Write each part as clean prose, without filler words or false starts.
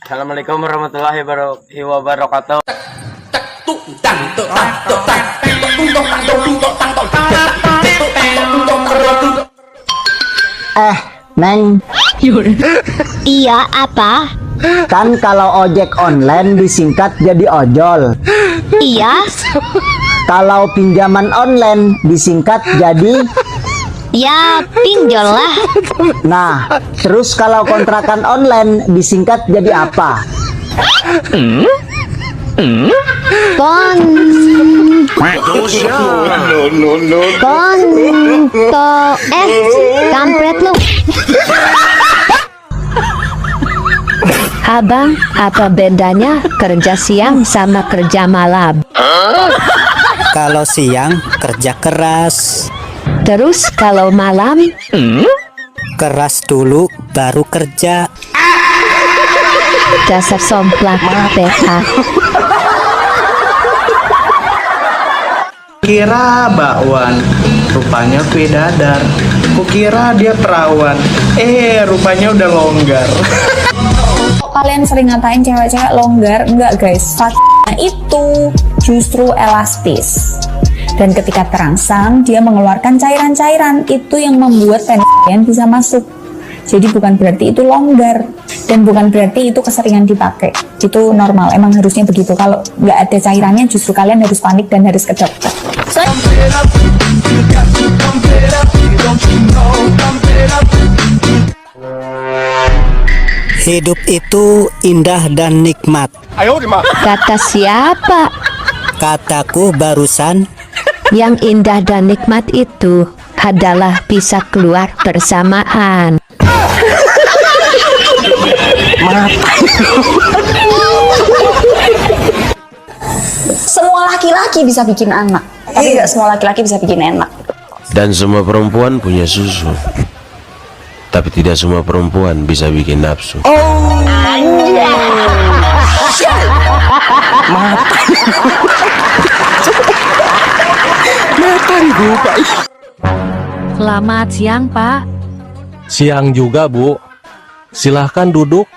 Assalamualaikum warahmatullahi wabarakatuh. Neng, Iya, apa? kan kalau ojek online disingkat jadi ojol. Iya, Kalau pinjaman online disingkat jadi. ya pinjol lah. Nah, terus kalau kontrakan online disingkat jadi apa? Kon, kampret lu. Abang, apa bedanya kerja siang sama kerja malam? Kalau siang kerja keras, Terus kalau malam? keras dulu baru kerja. Dasar somplak PH. Kira bakwan, rupanya bidadar. Kukira dia perawan, rupanya udah longgar. Kalian sering ngatain cewek-cewek longgar, enggak guys, faktanya itu justru elastis, dan ketika terangsang dia mengeluarkan cairan-cairan itu yang membuat penis kalian bisa masuk. Jadi bukan berarti itu longgar, dan bukan berarti itu keseringan dipakai. Itu normal, emang harusnya begitu. Kalau nggak ada cairannya justru kalian harus panik dan harus ke dokter. Hidup itu indah dan nikmat. Kata siapa? Kataku barusan. Yang indah dan nikmat itu adalah bisa keluar bersamaan. Semua laki-laki bisa bikin anak, tapi nggak semua laki-laki bisa bikin enak. Dan semua perempuan punya susu, tapi tidak semua perempuan bisa bikin nafsu. Selamat siang, Pak. Siang juga, Bu. Silahkan duduk.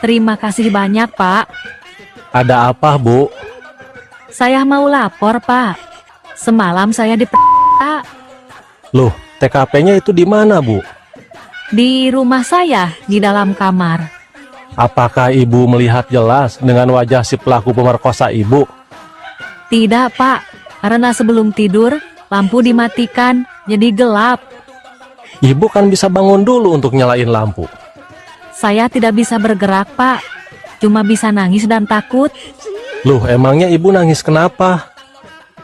Terima kasih banyak, Pak. Ada apa, Bu? Saya mau lapor, Pak. Semalam saya Loh, TKP-nya itu di mana, Bu? di rumah saya di dalam kamar. Apakah Ibu melihat jelas dengan wajah si pelaku pemerkosa Ibu? Tidak, Pak. Karena sebelum tidur, lampu dimatikan, jadi gelap. Ibu kan bisa bangun dulu untuk nyalain lampu. Saya tidak bisa bergerak, Pak. Cuma bisa nangis dan takut. Loh, emangnya Ibu nangis kenapa?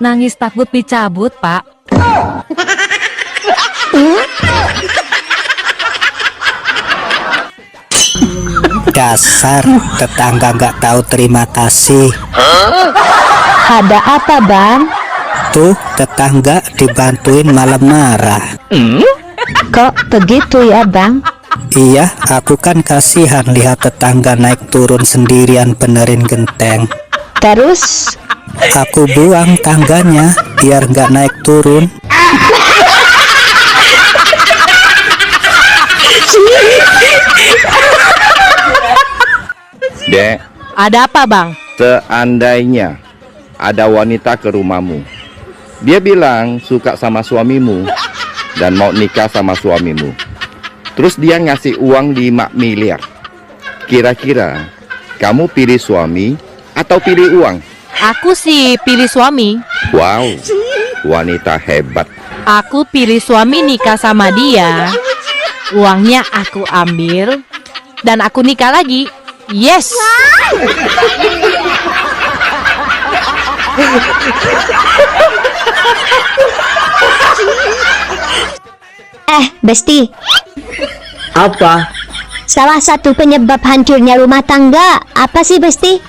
Nangis takut dicabut, Pak. Dasar tetangga nggak tahu terima kasih. Ada apa, Bang? Tuh tetangga dibantuin malam marah. Kok begitu ya, Bang? Iya, aku kan kasihan lihat tetangga naik turun sendirian benerin genteng. Terus? Aku buang tangganya biar nggak naik turun. Dek, Ada apa, Bang? seandainya ada wanita ke rumahmu, dia bilang suka sama suamimu dan mau nikah sama suamimu, terus dia ngasih uang 5 miliar. Kira-kira kamu pilih suami atau pilih uang? Aku sih pilih suami. Wow, wanita hebat. Aku pilih suami, nikah sama dia. Uangnya aku ambil dan aku nikah lagi. Yes. Besti, Apa? salah satu penyebab hancurnya rumah tangga apa sih, Besti?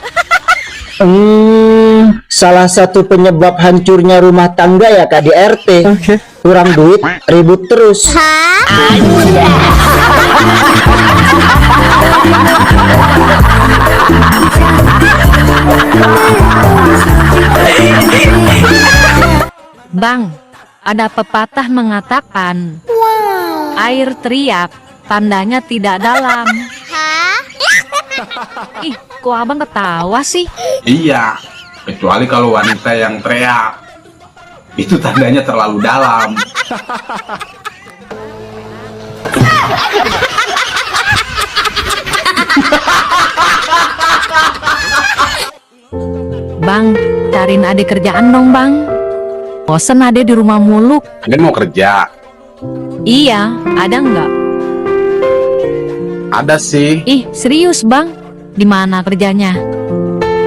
Salah satu penyebab hancurnya rumah tangga ya KDRT. Kurang duit, ribut terus. Bang, ada pepatah mengatakan, air teriak, tandanya tidak dalam. Ih, kok abang ketawa sih? Iya, kecuali kalau wanita yang teriak. Itu tandanya terlalu dalam. Bang, cariin ade kerjaan dong bang. Bosen ade di rumah muluk. Ade mau kerja? Iya, ada nggak? Ada sih, Ih, serius bang? Di mana kerjanya?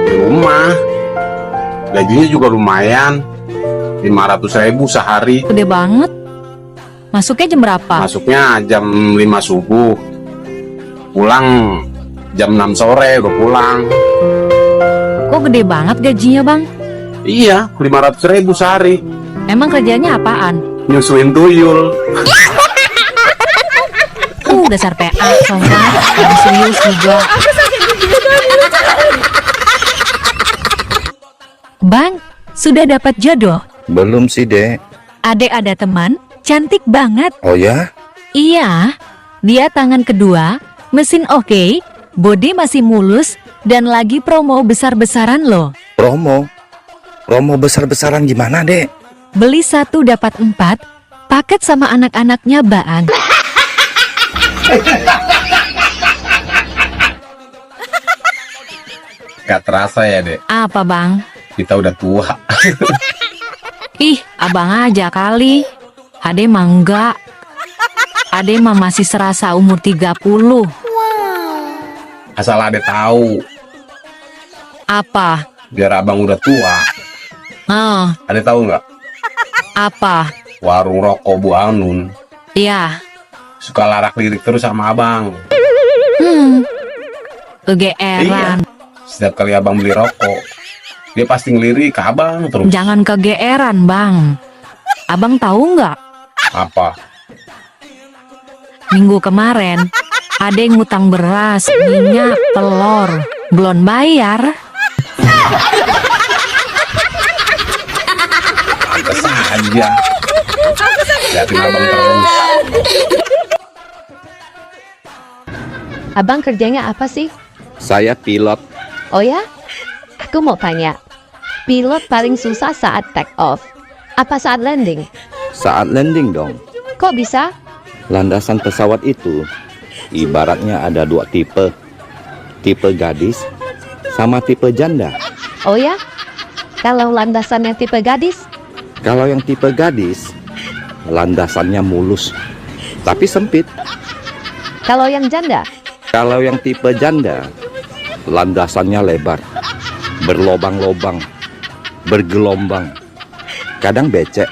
di rumah. Gajinya juga lumayan, 500.000 sehari. Gede banget. Masuknya jam berapa? Masuknya jam 5 subuh, pulang jam 6 sore udah pulang. Kok gede banget gajinya bang? Iya, 500.000 sehari. Emang kerjanya apaan? Nyusuin tuyul. Dasar PA, soalnya yang serius juga. Bang, sudah dapat jodoh? Belum sih, Dek. Adek ada teman, cantik banget. Oh ya? Iya, dia tangan kedua, mesin oke, body masih mulus, dan lagi promo besar-besaran loh. Promo? Promo besar-besaran gimana, Dek? Beli 1 dapat 4, paket sama anak-anaknya Baang. Gak terasa ya, Dek, Apa bang? kita udah tua. Ih, abang aja kali. Ade mah enggak. Ade mah masih serasa umur 30. Asal Ade tahu, Apa? biar abang udah tua. Ade tahu nggak? Apa? Warung rokok Bu Anun Ya. suka larak lirik terus sama abang. Kegeeran. Setiap kali abang beli rokok, dia pasti ngelirik ke abang terus. Jangan kegeeran bang. Abang tahu nggak? Apa? Minggu kemarin, Ade ngutang beras, minyak, telur, belum bayar. Pantes aja. Liatin abang terus. Abang kerjanya apa sih? Saya pilot. Oh ya? Aku mau tanya. Pilot paling susah saat take off. Apa saat landing? Saat landing dong. Kok bisa? Landasan pesawat itu ibaratnya ada 2 tipe. Tipe gadis sama tipe janda. Oh ya? Kalau landasannya tipe gadis? Kalau yang tipe gadis, landasannya mulus, tapi sempit. Kalau yang janda? Kalau yang tipe janda, landasannya lebar, berlobang-lobang, bergelombang, kadang becek.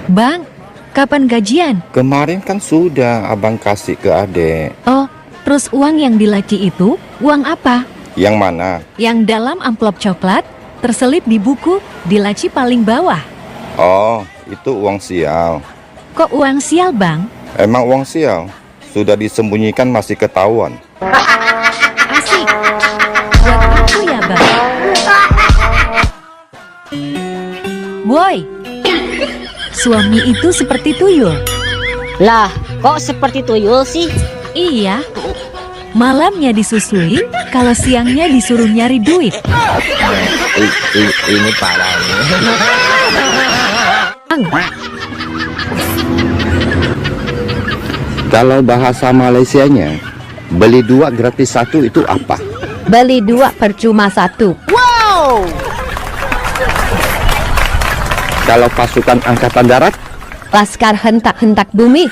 Bang, kapan gajian? Kemarin kan sudah abang kasih ke adek. Oh, terus uang yang di laci itu, uang apa? Yang mana? Yang dalam amplop coklat, terselip di buku, di laci paling bawah. Oh, itu uang sial. Kok uang sial bang? Emang uang sial? Sudah disembunyikan masih ketahuan. Asik. Buat aku ya bang. Boy, suami itu seperti tuyul. Lah, kok seperti tuyul sih? Iya. Malamnya disusui, kalau siangnya disuruh nyari duit. Ini parah nih. Kalau bahasa Malaysianya, beli 2 gratis 1 itu apa? Beli 2 percuma 1. Kalau pasukan angkatan darat, Laskar hentak-hentak bumi.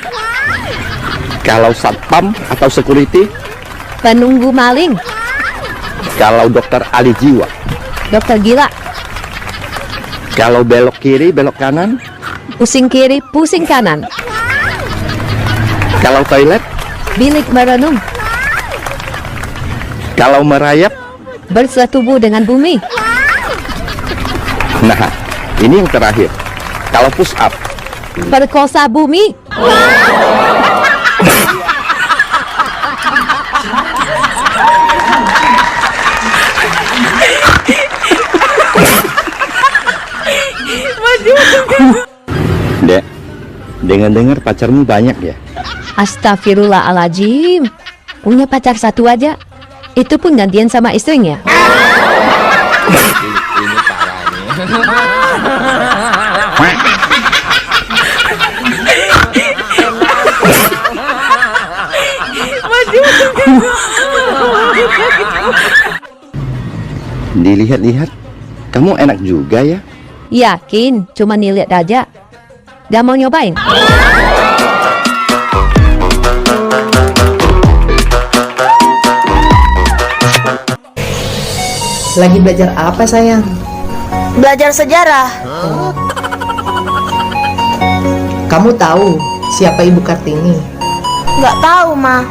kalau satpam atau security, Penunggu maling. kalau dokter ahli jiwa, Dokter gila. kalau belok kiri, belok kanan, Pusing kiri, pusing kanan. kalau toilet, Bilik merenung. kalau merayap. Bersetubuh dengan bumi. Nah, ini yang terakhir. Kalau push up, Perkosa bumi. dengar-dengar pacarmu banyak ya? Astagfirullahaladzim. Punya pacar satu aja. Itu pun gantian sama istrinya. Ini parah nih. Dilihat-lihat, kamu enak juga ya? Yakin, cuma nilihat aja. Gak mau nyobain? Lagi belajar apa sayang? Belajar sejarah. Kamu tahu siapa Ibu Kartini? Nggak tahu, Ma.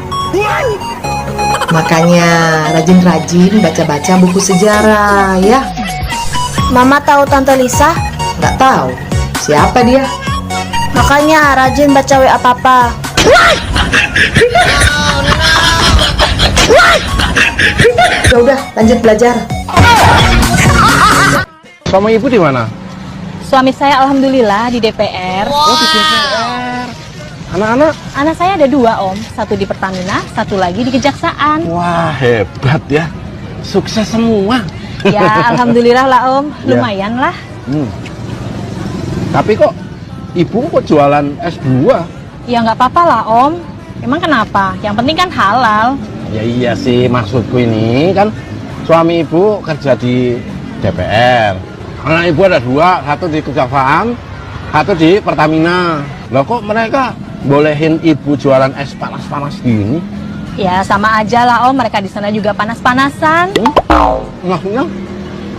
Makanya rajin-rajin baca-baca buku sejarah ya. Mama tahu Tante Lisa? Nggak tahu. Siapa dia? Makanya rajin baca WA Papa. Ya udah, lanjut belajar. Suami ibu di mana? Suami saya alhamdulillah di DPR. Oh, di DPR. Anak-anak? Anak saya ada 2 Om, satu di Pertamina, satu lagi di Kejaksaan. Wah, hebat ya. Sukses semua. Ya alhamdulillah lah Om, Ya. lumayan lah. Tapi kok ibu kok jualan S2? Ya nggak apa-apa lah Om. Emang kenapa? Yang penting kan halal. Ya iya sih, maksudku ini kan suami ibu kerja di DPR. Anak ibu ada 2, satu di Kejaksaan, satu di Pertamina. Loh kok mereka bolehin ibu jualan es panas-panas gini? Ya sama aja lah Om, mereka di sana juga panas-panasan. Maksudnya?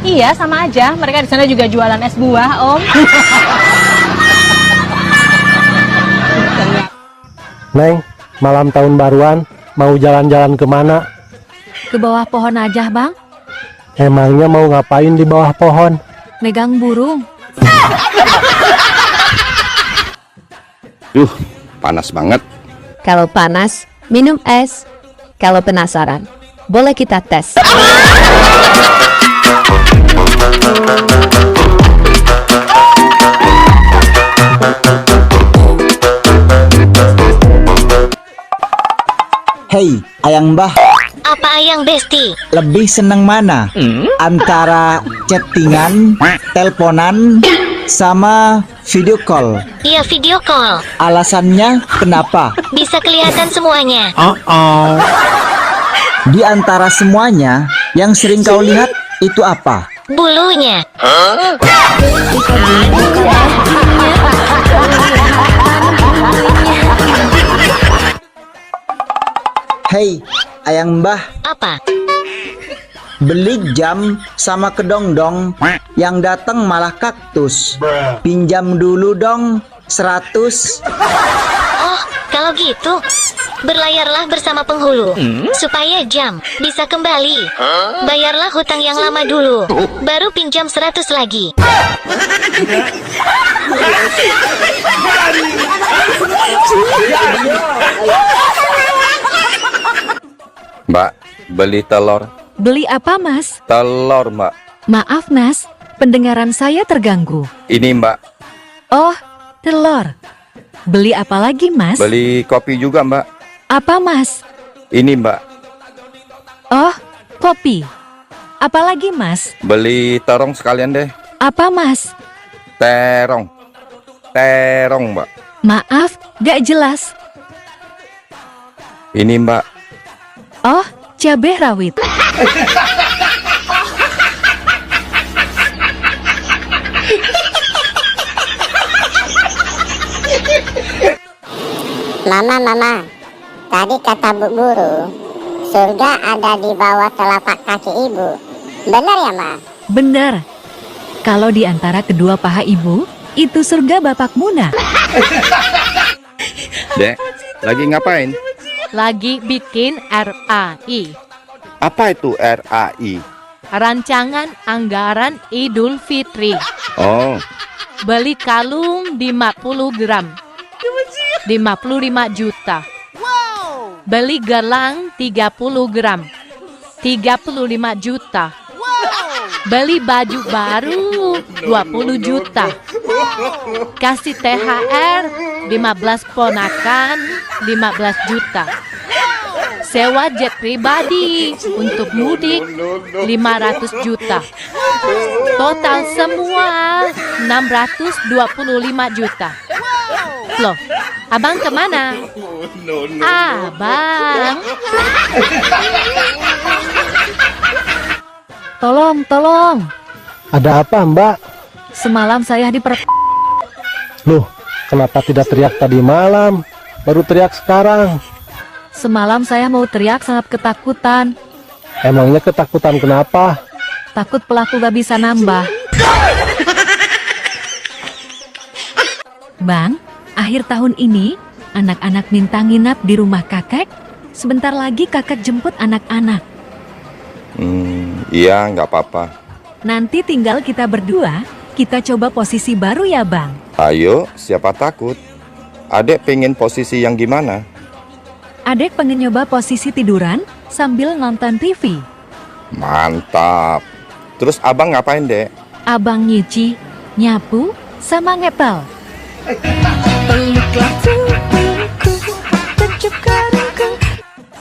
Iya sama aja, mereka di sana juga jualan es buah Om. Neng, malam tahun baruan mau jalan-jalan kemana? Ke bawah pohon aja, Bang. Emangnya mau ngapain di bawah pohon? Megang burung. Duh, panas banget. Kalau panas, minum es. Kalau penasaran, boleh kita tes. Hei, Ayang Mbah, Apa Ayang Besti? lebih seneng mana? Antara chattingan, teleponan, sama video call? Iya video call. Alasannya kenapa? Bisa kelihatan semuanya. Di antara semuanya, yang sering kau lihat itu apa? Bulunya. Hei, Ayang Mbah, Apa? beli jam sama kedongdong, yang datang malah kaktus. Pinjam dulu dong, 100. Oh, kalau gitu, berlayarlah bersama penghulu supaya jam bisa kembali. Bayarlah hutang yang lama dulu, baru pinjam 100 lagi. Mbak, beli telur. Beli apa, Mas? Telur, Mbak. Maaf, Mas. Pendengaran saya terganggu. Ini, Mbak. Oh, telur. Beli apa lagi, Mas? Beli kopi juga, Mbak. Apa, Mas? Ini, Mbak. Oh, kopi. Apa lagi, Mas? Beli terong sekalian deh. Apa, Mas? Terong. Terong, Mbak. Maaf, gak jelas. Ini, Mbak. Oh, cabai rawit. Mama, tadi kata Bu Guru, surga ada di bawah telapak kaki ibu. Benar ya, Ma? Benar. Kalau di antara kedua paha ibu, itu surga Bapak Muna. Dek, lagi ngapain? Lagi bikin RAI. Apa itu RAI? Rancangan Anggaran Idul Fitri. Oh, Beli kalung 50 gram. 55 juta. Beli gelang 30 gram. 35 juta. Beli baju baru 20 juta. Kasih THR 15 ponakan 15 juta. Sewa jet pribadi untuk mudik 500 juta. Total semua 625 juta. Loh, abang kemana? Abang. Tolong. Ada apa, Mbak? Semalam saya Loh, kenapa tidak teriak tadi malam? Baru teriak sekarang. Semalam saya mau teriak sangat ketakutan. Emangnya ketakutan kenapa? Takut pelaku gak bisa nambah. Bang, akhir tahun ini anak-anak minta nginap di rumah kakek. Sebentar lagi kakek jemput anak-anak. Iya, nggak apa-apa. Nanti tinggal kita berdua. Kita coba posisi baru ya, Bang. Ayo, siapa takut? Adek pengen posisi yang gimana? Adek pengen nyoba posisi tiduran sambil nonton TV. Mantap. Terus abang ngapain, Dek? Abang nyuci, nyapu, sama ngepel.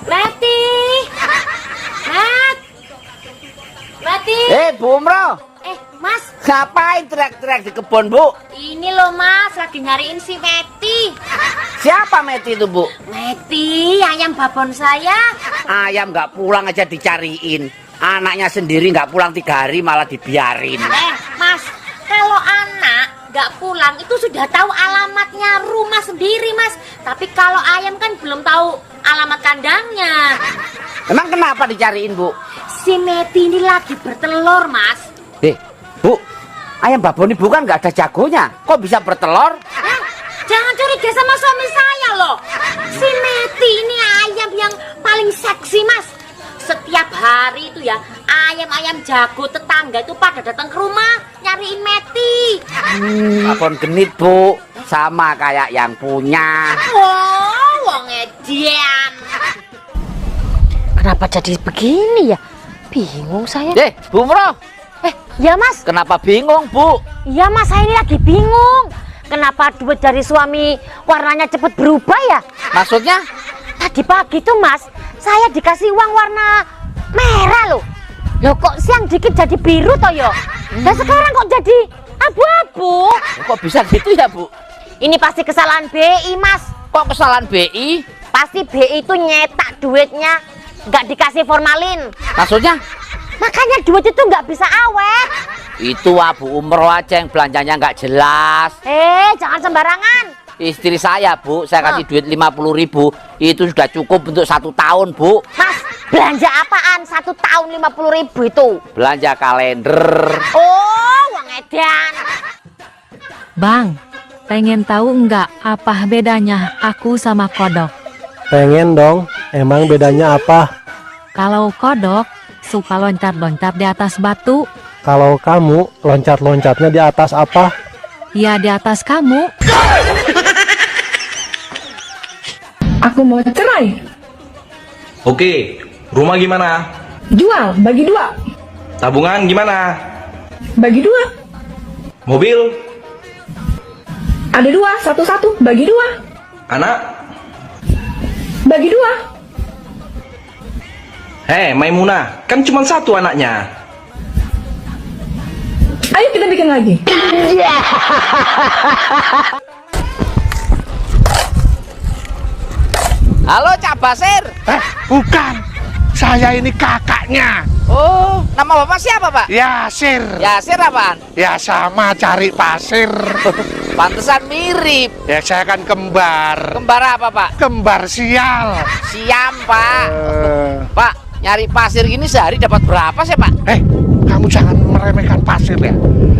Mati! Mati! Bu Umroh, Mas, ngapain teriak-teriak di kebun, Bu? ini loh Mas, lagi nyariin si Meti. Siapa Meti itu, Bu? Meti, ayam babon saya. Ayam nggak pulang aja dicariin. Anaknya sendiri nggak pulang 3 hari malah dibiarin. Mas, kalau anak nggak pulang itu sudah tahu alamatnya rumah sendiri, Mas. Tapi kalau ayam kan belum tahu alamat kandangnya. Emang kenapa dicariin, Bu? Si Meti ini lagi bertelur, Mas. Bu, ayam babon ibu kan nggak ada jagonya. Kok bisa bertelur? Jangan curiga sama suami saya loh. Si Meti ini ayam yang paling seksi, Mas. Setiap hari itu ya, ayam-ayam jago tetangga itu pada datang ke rumah nyariin Meti. Babon genit, Bu. Sama kayak yang punya. Oh, wong edian. Kenapa jadi begini ya? Bingung saya. Bu Umroh. Ya Mas. Kenapa bingung, Bu? Iya Mas, saya ini lagi bingung. Kenapa duit dari suami warnanya cepet berubah ya? Maksudnya? Tadi pagi tuh Mas, saya dikasih uang warna merah loh. Loh kok siang dikit jadi biru toh yo? Dan sekarang kok jadi abu-abu? Kok bisa gitu ya, Bu? Ini pasti kesalahan BI Mas. Kok kesalahan BI? Pasti BI itu nyetak duitnya nggak dikasih formalin. Maksudnya? Makanya duit itu nggak bisa awet. Itu Bu Umroh aja yang belanjanya nggak jelas. Jangan sembarangan. Istri saya, Bu, saya kasih duit 50.000. Itu sudah cukup untuk 1 tahun, Bu. Mas, belanja apaan 1 tahun 50.000 itu? Belanja kalender. Oh, uang edan. Bang, pengen tahu nggak apa bedanya aku sama kodok? Pengen dong. Emang bedanya apa? Kalau kodok suka loncat-loncat di atas batu. Kalau kamu loncat-loncatnya di atas apa? Ya di atas kamu. Aku mau cerai. Oke, rumah gimana? Jual, bagi 2. Tabungan gimana? Bagi 2. Mobil? Ada 2, satu-satu, bagi 2. Anak? Bagi 2. Hei, Maimunah, kan cuma 1 anaknya. Ayo kita bikin lagi. Halo, Cak Basir. Bukan. Saya ini kakaknya. Oh, nama Bapak siapa, Pak? Yasir. Yasir apaan? Ya sama cari pasir. Pantesan mirip. Ya saya kan kembar. Kembar apa, Pak? Kembar sial. Siam, Pak. Pak, nyari pasir gini sehari dapat berapa sih, Pak? Kamu jangan meremehkan pasir ya.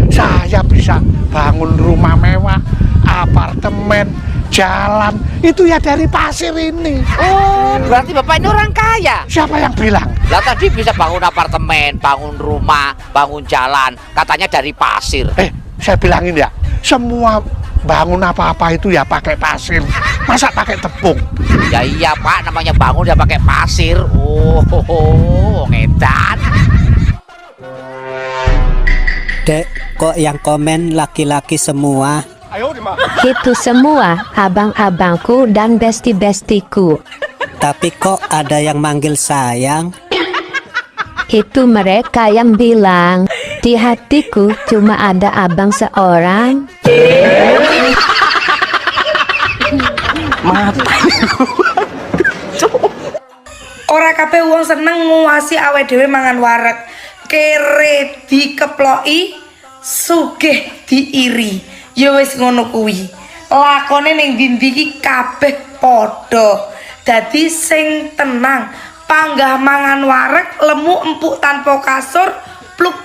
Saya bisa bangun rumah mewah, apartemen, jalan. Itu ya dari pasir ini. Oh, berarti Bapak ini orang kaya. Siapa yang bilang? Lah tadi bisa bangun apartemen, bangun rumah, bangun jalan. Katanya dari pasir. Saya bilangin ya, semua bangun apa-apa itu ya pakai pasir. Masa pakai tepung? Ya iya, Pak, namanya bangun ya pakai pasir. Oh, ngedan. Dek, kok yang komen laki-laki semua? Itu semua abang-abangku dan besti-bestiku. Tapi kok ada yang manggil sayang? Itu mereka yang bilang, di hatiku cuma ada abang seorang. Ora kabeh wong seneng nguwasi awake dhewe mangan wareg. Kere dikeploki, sugih diiri. Ya wis ngono kuwi. Lakone ning ndi iki kabeh padha. Dadi sing tenang, panggah mangan wareg, lemu empuk tanpa kasur, pluk.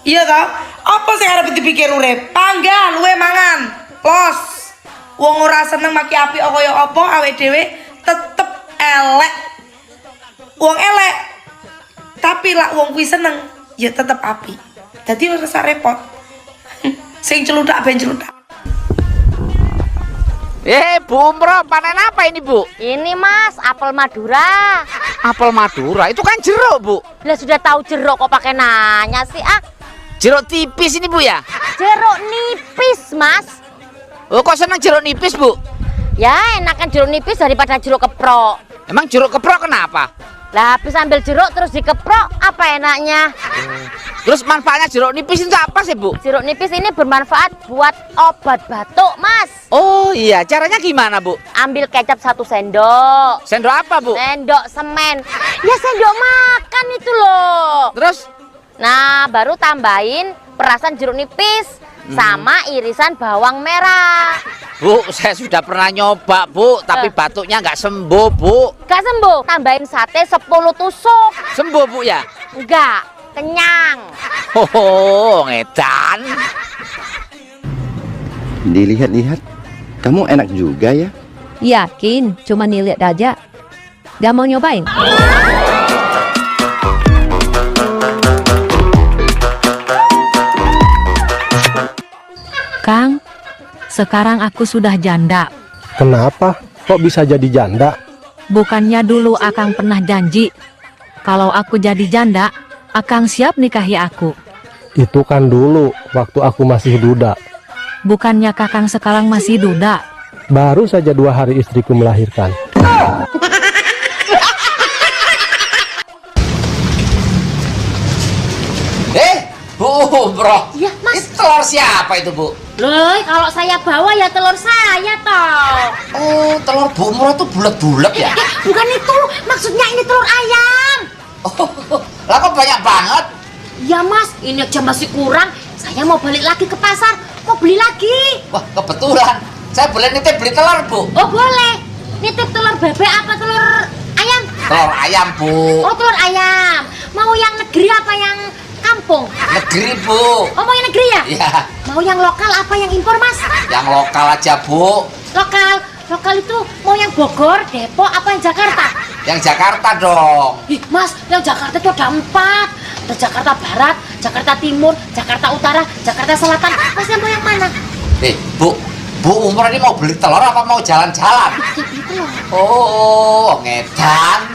Iya ta? Apa sing arep dipikir urip? Panggah luwe mangan. Los. Wong ora seneng maki apik kaya apa awake dhewe tetep elek. Wong elek tapi lak wong kuwi seneng ya tetep apik. Dadi ora usah repot. Sing celudak ben celudak. Bu Umroh, panen apa ini, Bu? Ini Mas, apel Madura. Apel Madura, itu kan jeruk, Bu. Lah sudah tahu jeruk kok pakai nanya sih, ah? Jeruk tipis ini, Bu, ya? Jeruk nipis, Mas. Oh, kok seneng jeruk nipis, Bu? Ya, enakan jeruk nipis daripada jeruk keprok. Emang jeruk keprok kenapa? Lah habis ambil jeruk terus dikeprok, apa enaknya? Terus manfaatnya jeruk nipis itu apa sih, Bu? Jeruk nipis ini bermanfaat buat obat batuk, Mas. Oh iya, caranya gimana, Bu? Ambil kecap 1 sendok. Sendok apa, Bu? Sendok semen. Ya sendok makan itu loh. Terus? Nah, baru tambahin perasan jeruk nipis sama irisan bawang merah. Bu, saya sudah pernah nyoba, Bu, tapi batuknya nggak sembuh, Bu. Nggak sembuh? Tambahin sate 10 tusuk. Sembuh, Bu, ya? Enggak, kenyang. Oh, ngedan. Dilihat-lihat, kamu enak juga ya? Yakin, cuma nilihat aja. Gak mau nyobain? Kang, sekarang aku sudah janda. Kenapa? Kok bisa jadi janda? Bukannya dulu Akang pernah janji, kalau aku jadi janda, Akang siap nikahi aku. Itu kan dulu, waktu aku masih duda. Bukannya Kakang sekarang masih duda? Baru saja 2 hari istriku melahirkan. Bu Umroh. Ya, Mas. Itu telur siapa itu, Bu? Loh, kalau saya bawa ya telur saya toh. Oh, telur Bu Umroh tuh bulat-bulat ya? Bukan itu, maksudnya ini telur ayam. Lah kok banyak banget? Ya Mas, ini aja masih kurang. Saya mau balik lagi ke pasar, mau beli lagi. Wah, kebetulan. Saya boleh nitip beli telur, Bu? Oh boleh. Nitip telur bebek apa telur ayam? Telur ayam, Bu. Oh telur ayam. Mau yang negeri apa yang kampung? Negeri, Bu. Oh mau yang negeri ya? Iya. Mau yang lokal apa yang impor, Mas? Yang lokal aja, Bu. Lokal. Lokal itu mau yang Bogor, Depok apa yang Jakarta? Yang Jakarta dong. Ih, Mas, yang Jakarta itu ada 4. Ada Jakarta Barat, Jakarta Timur, Jakarta Utara, Jakarta Selatan. Masnya mau yang mana? Bu Umroh ini mau beli telur apa mau jalan-jalan? Oh, ngedan.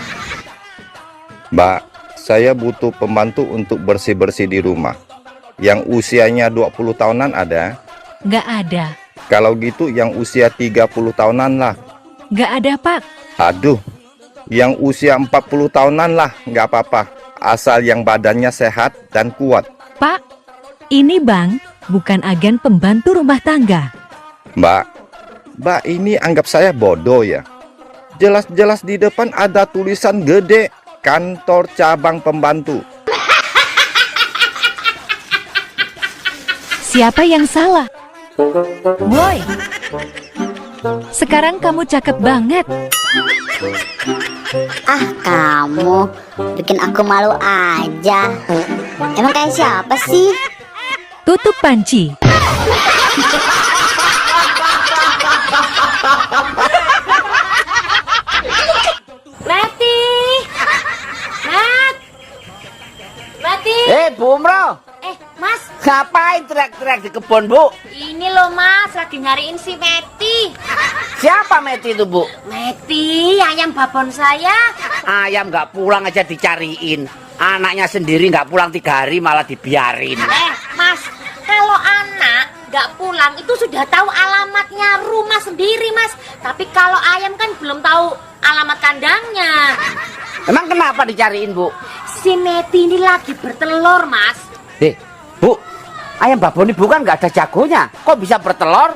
Mbak, saya butuh pembantu untuk bersih-bersih di rumah. Yang usianya 20 tahunan ada? Gak ada. Kalau gitu yang usia 30 tahunan lah. Gak ada, Pak. Aduh, yang usia 40 tahunan lah, nggak apa-apa. Asal yang badannya sehat dan kuat. Pak, ini Bang, bukan agen pembantu rumah tangga. Mbak ini anggap saya bodoh ya? Jelas-jelas di depan ada tulisan gede, kantor cabang pembantu. Siapa yang salah? Boy, sekarang kamu cakep banget. Ah, kamu bikin aku malu aja. Emang kayak siapa sih? Tutup panci. Mati. Mati. Bu Umroh. Mas. Ngapain teriak-teriak di kebun, Bu? Ini loh Mas, lagi nyariin si Meti. Siapa Meti itu, Bu? Meti, ayam babon saya. Ayam nggak pulang aja dicariin. Anaknya sendiri nggak pulang 3 hari malah dibiarin. Mas, kalau anak nggak pulang itu sudah tahu alamatnya rumah sendiri, Mas. Tapi kalau ayam kan belum tahu alamat kandangnya. Emang kenapa dicariin, Bu? Si Meti ini lagi bertelur, Mas. Bu, ayam babon ibu kan nggak ada jagonya. Kok bisa bertelur?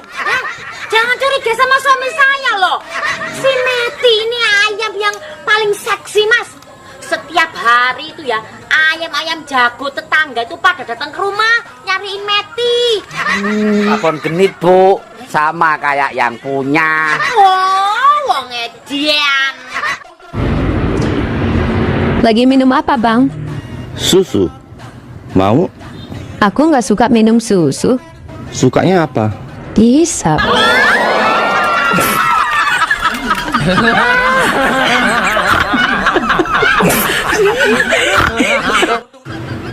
Jangan curiga sama suami saya loh. Si Meti ini ayam yang paling seksi, Mas. Setiap hari itu ya, ayam-ayam jago tetangga itu pada datang ke rumah nyariin Meti. Babon genit, Bu. Sama kayak yang punya. Oh, wong edian. Lagi minum apa, Bang? Susu. Mau? Aku nggak suka minum susu. Sukanya apa? Dihisap.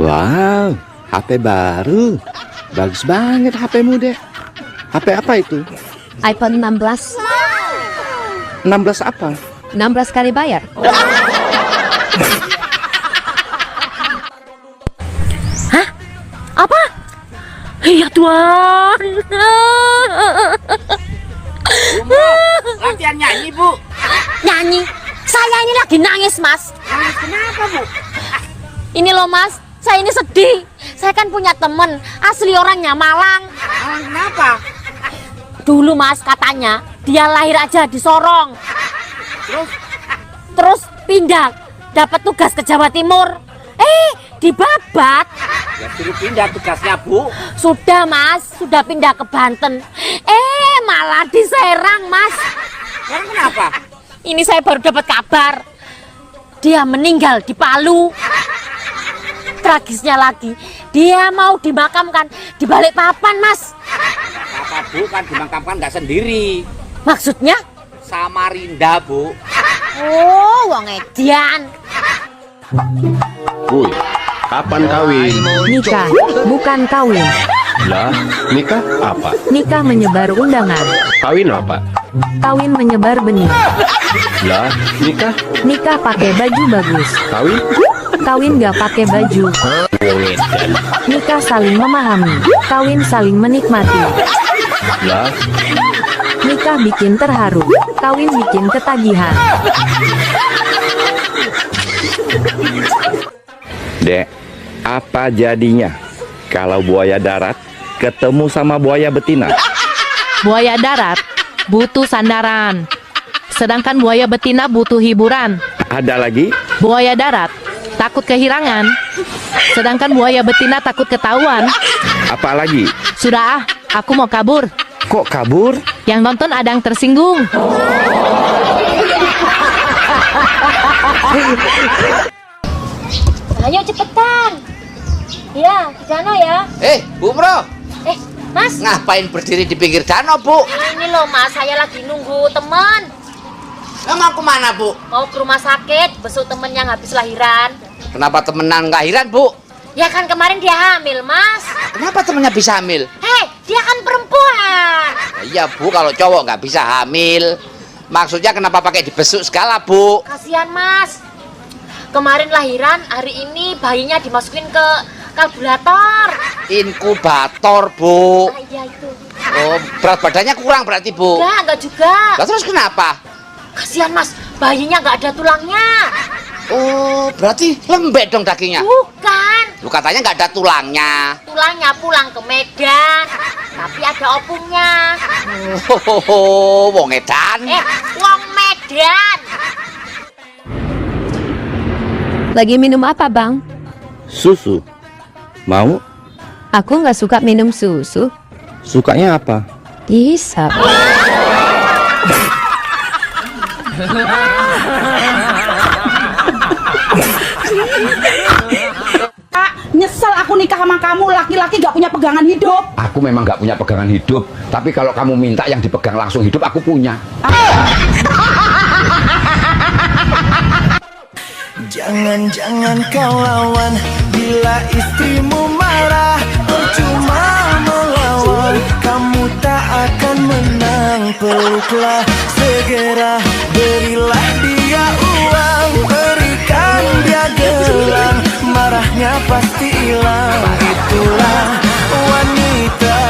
Wow, HP baru. Bagus banget HP-mu, Dek. HP apa itu? iPhone 16. 16 apa? 16 kali bayar. Hah? Apa? Iya Tuhan. Latihan nyanyi, Bu. Nyanyi? Saya ini lagi nangis, Mas. Nangis kenapa, Bu? Ini loh, Mas. Saya ini sedih. Saya kan punya temen asli orangnya Malang. Malang kenapa? Dulu, Mas, katanya dia lahir aja di Sorong. Terus pindah, dapat tugas ke Jawa Timur. Dibabat. Ya suruh pindah tugasnya, Bu. Sudah, Mas, sudah pindah ke Banten. Malah diserang, Mas. Serang kenapa? Ini saya baru dapat kabar. Dia meninggal di Palu. Tragisnya lagi, dia mau dimakamkan di Balikpapan, Mas. Apa, Bu? Kan dimakamkan nggak sendiri. Maksudnya? Samarinda, Bu. Oh, wong edian. Wuih, kapan kawin? Nikah, bukan kawin. Lah, nikah apa? Nikah menyebar undangan. Kawin apa? Kawin menyebar benih. Lah, nikah? Nikah pakai baju bagus. Kawin? Kawin gak pakai baju. Nikah saling memahami. Kawin saling menikmati. Lah, Nikah bikin terharu. Kawin bikin ketagihan. Dek, apa jadinya kalau buaya darat ketemu sama buaya betina? Buaya darat butuh sandaran, sedangkan buaya betina butuh hiburan. Ada lagi? Buaya darat takut kehilangan, sedangkan buaya betina takut ketahuan. Apa lagi? Sudah aku mau kabur. Kok kabur? Yang nonton ada yang tersinggung. Ayo cepetan. Ya, di sana ya. Bu Bro. Mas. Ngapain berdiri di pinggir danau, Bu? Ini loh, Mas, saya lagi nunggu teman. Mau kemana, Bu? Mau ke rumah sakit, besok temen yang habis lahiran. Kenapa temenan lahiran, Bu? Ya kan kemarin dia hamil, Mas. Kenapa temennya bisa hamil? Dia kan perempuan. Iya, Bu, kalau cowok nggak bisa hamil. Maksudnya kenapa pakai dibesuk segala, Bu? Kasihan, Mas. Kemarin lahiran, hari ini bayinya dimasukin ke kalkulator. Inkubator, Bu. Iya itu. Oh, berat badannya kurang berarti, Bu? Enggak juga. Lah terus kenapa? Kasihan, Mas, bayinya nggak ada tulangnya. Oh, berarti lembek dong dagingnya? Bukan. Lu katanya nggak ada tulangnya. Tulangnya pulang ke Medan, tapi ada opungnya. Oh, wong edan. Wong Medan. Lagi minum apa, Bang? Susu. Mau? Aku nggak suka minum susu. Sukanya apa? Dihisap. Nyesel aku nikah sama kamu, laki-laki gak punya pegangan hidup. Aku memang gak punya pegangan hidup, tapi kalau kamu minta yang dipegang langsung hidup, aku punya. Jangan-jangan kau lawan, bila istrimu marah, percuma melawan, kamu tak akan menang. Peluklah segera, berilah dia uang, berikan dia gelang, marahnya pasti hilang. Itulah wanita.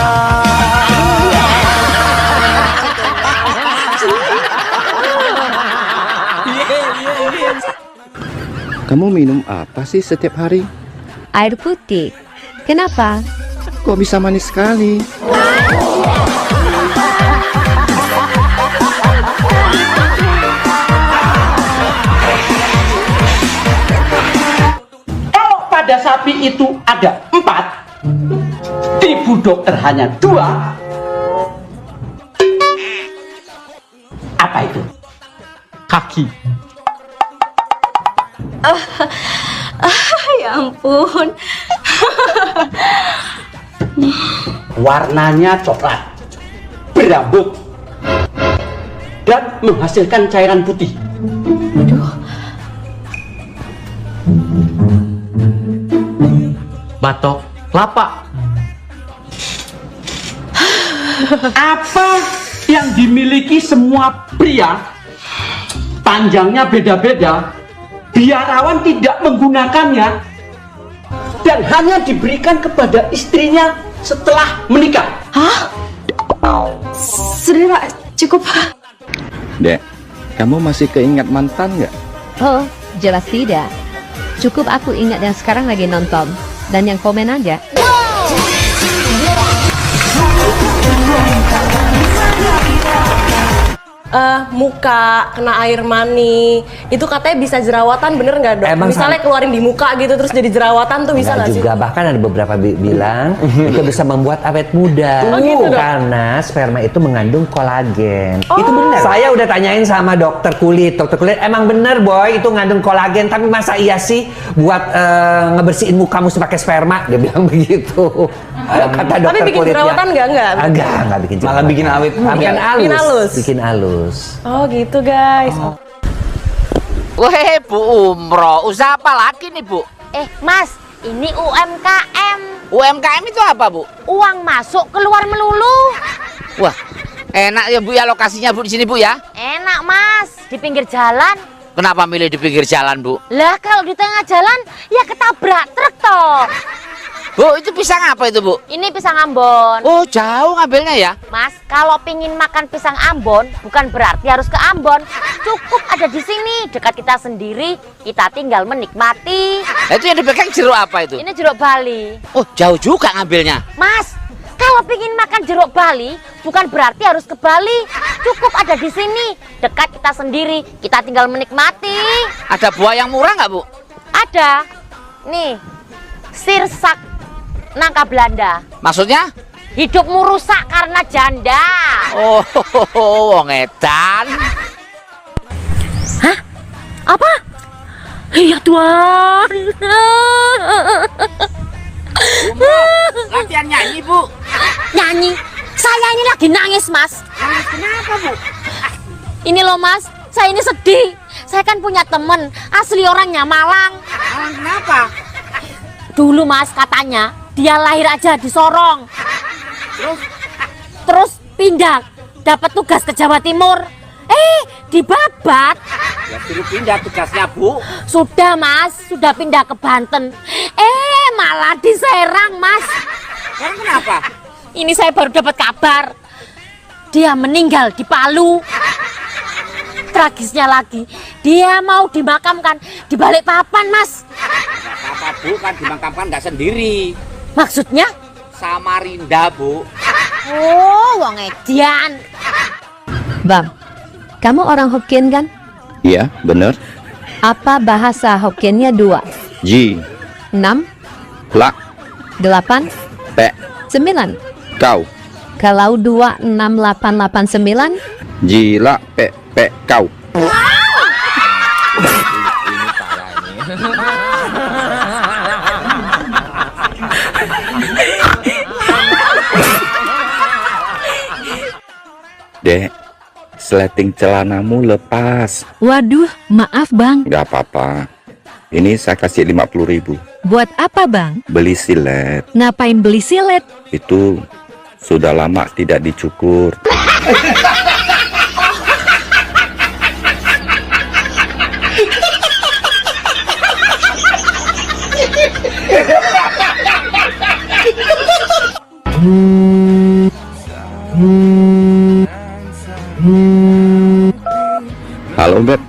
Kamu minum apa sih setiap hari? Air putih. Kenapa? Kok bisa manis sekali? Kalau pada sapi itu ada 4, di budok hanya 2, apa itu? Kaki. Ya ampun. Warnanya coklat, berambut, dan menghasilkan cairan putih. Batok kelapa. Apa yang dimiliki semua pria, panjangnya beda-beda, biarawan tidak menggunakannya, dan hanya diberikan kepada istrinya setelah menikah. Hah? Sudah Pak, cukup. Dek, kamu masih keingat mantan nggak? Oh, jelas tidak. Cukup aku ingat yang sekarang lagi nonton. Dan yang komen aja. Muka kena air mani itu katanya bisa jerawatan, bener nggak dok? Emang Misalnya keluarin di muka gitu terus jadi jerawatan tuh bisa Enggak nggak sih? juga, bahkan ada beberapa bilang itu bisa membuat awet muda. Oh, gitu, Dok? Karena sperma itu mengandung kolagen. Oh. Itu benar. Saya udah tanyain sama dokter kulit emang bener boy itu ngandung kolagen, tapi masa iya sih buat ngebersihin mukamu pakai sperma? Dia bilang begitu. Kata dokter Tapi bikin kulitnya. jerawatan nggak? Enggak bikin jerawatan. Malah bikin awet muda. Bikin halus. Bikin halus. Oh gitu guys. Weh, Bu Umroh, usaha apa lagi nih, Bu? Mas, ini UMKM. UMKM itu apa, Bu? Uang masuk keluar melulu. Wah, enak ya, Bu, ya lokasinya, Bu, di sini, Bu, ya? Enak Mas, di pinggir jalan. Kenapa milih di pinggir jalan, Bu? Lah kalau di tengah jalan ya ketabrak truk toh. Bu, itu pisang apa itu, Bu? Ini pisang Ambon. Oh, jauh ngambilnya ya? Mas, kalau pingin makan pisang Ambon, bukan berarti harus ke Ambon. Cukup ada di sini, dekat kita sendiri. Kita tinggal menikmati. Nah, itu yang dipegang jeruk apa itu? Ini jeruk Bali. Oh, jauh juga ngambilnya. Mas, kalau pingin makan jeruk Bali, bukan berarti harus ke Bali. Cukup ada di sini, dekat kita sendiri. Kita tinggal menikmati. Ada buah yang murah nggak, Bu? Ada. Nih, sirsak nangka Belanda. Maksudnya? Hidupmu rusak karena janda. Oh, wong edan. Hah? Apa? Iya Tuhan. Latihan nyanyi, Bu. Nyanyi? Saya ini lagi nangis, Mas. Nangis kenapa, Bu? Ini loh, Mas. Saya ini sedih. Saya kan punya temen, asli orangnya Malang. Malang kenapa? Dulu, Mas, katanya dia lahir aja di Sorong. Terus pindah, dapat tugas ke Jawa Timur. Dibabat. Ya suruh pindah tugasnya, Bu. Sudah, Mas, sudah pindah ke Banten. Malah diserang, Mas. Sekarang kenapa? Ini saya baru dapat kabar. Dia meninggal di Palu. Tragisnya lagi, dia mau dimakamkan di Balikpapan, Mas. Apa, Bu, kan dimakamkan nggak sendiri. Maksudnya? Samarinda, Bu. Oh, wong edian. Bang, kamu orang Hokkien kan? Iya, bener. Apa bahasa Hokkiennya 2? Ji, 6, lak, 8, pe, 9. kau. Kalau 2, 6, 8, 8, 9? Ji, lak, pe, kau. Dek, sleting celanamu lepas. Waduh, maaf bang. Gak apa-apa. Ini saya kasih 50.000. Buat apa bang? Beli silet. Ngapain beli silet? Itu sudah lama tidak dicukur. Halo Beb.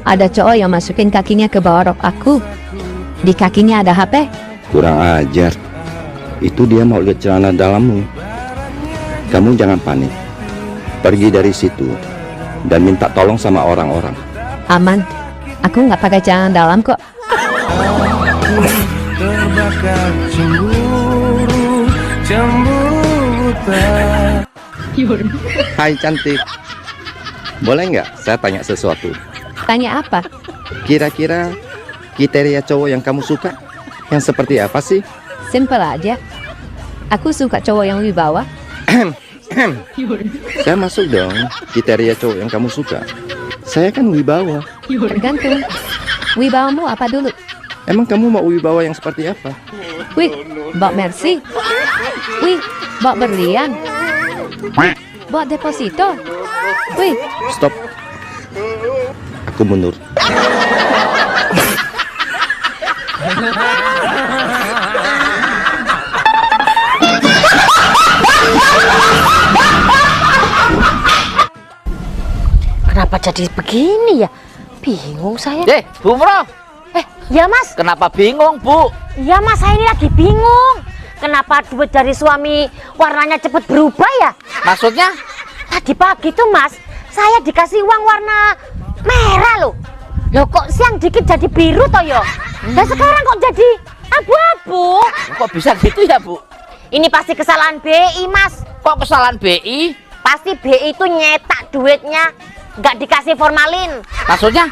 Ada cowok yang masukin kakinya ke bawah rok aku. Di kakinya ada HP. Kurang ajar. Itu dia mau lihat celana dalammu. Kamu jangan panik. Pergi dari situ dan minta tolong sama orang-orang. Aman. Aku nggak pakai celana dalam kok. Terbakar cemburu Hai cantik. Boleh nggak saya tanya sesuatu? Tanya apa? Kira-kira kriteria cowok yang kamu suka yang seperti apa sih? Simple aja. Aku suka cowok yang wibawa. Saya masuk dong kriteria cowok yang kamu suka. Saya kan wibawa. Tergantung. Wibawamu apa dulu? Emang kamu mau wibawa yang seperti apa? Wih, bawa Mercy. Wih, bawa berlian. Bawa deposito. Wih, Stop. Aku mundur. Kenapa jadi begini ya? Bingung saya. Bu Umroh. Ya Mas. Kenapa bingung, Bu? Ya Mas, saya ini lagi bingung. Kenapa duit dari suami warnanya cepet berubah ya? Maksudnya? Tadi pagi tuh Mas, saya dikasih uang warna merah loh. Loh kok siang dikit jadi biru toh yo? Dan sekarang kok jadi abu-abu? Kok bisa gitu ya, Bu? Ini pasti kesalahan BI Mas. Kok kesalahan BI? Pasti BI itu nyetak duitnya, nggak dikasih formalin. Maksudnya?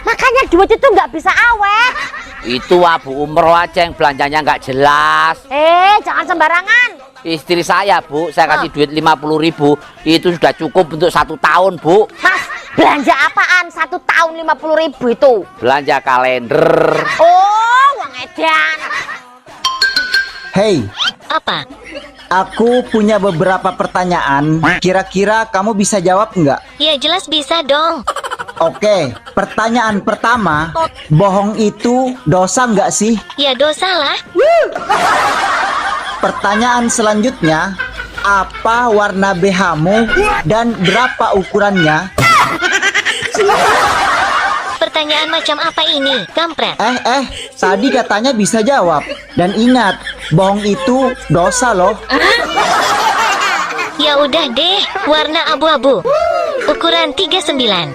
Makanya duit itu nggak bisa awet. Itu Bu Umroh aja yang belanjanya nggak jelas. Jangan sembarangan. Istri saya, Bu, saya kasih duit 50.000, itu sudah cukup untuk 1 tahun, Bu. Mas, belanja apaan 1 tahun 50.000 itu? Belanja kalender. Oh, uang edan. Hei, Apa? aku punya beberapa pertanyaan. Kira-kira kamu bisa jawab nggak? Ya jelas bisa dong. Oke, pertanyaan pertama, bohong itu dosa nggak sih? Ya dosa lah. Pertanyaan selanjutnya, apa warna BH-mu dan berapa ukurannya? Pertanyaan macam apa ini, kampret? Tadi katanya bisa jawab. Dan ingat, bohong itu dosa loh. Ya udah deh, warna abu-abu. Ukuran 39.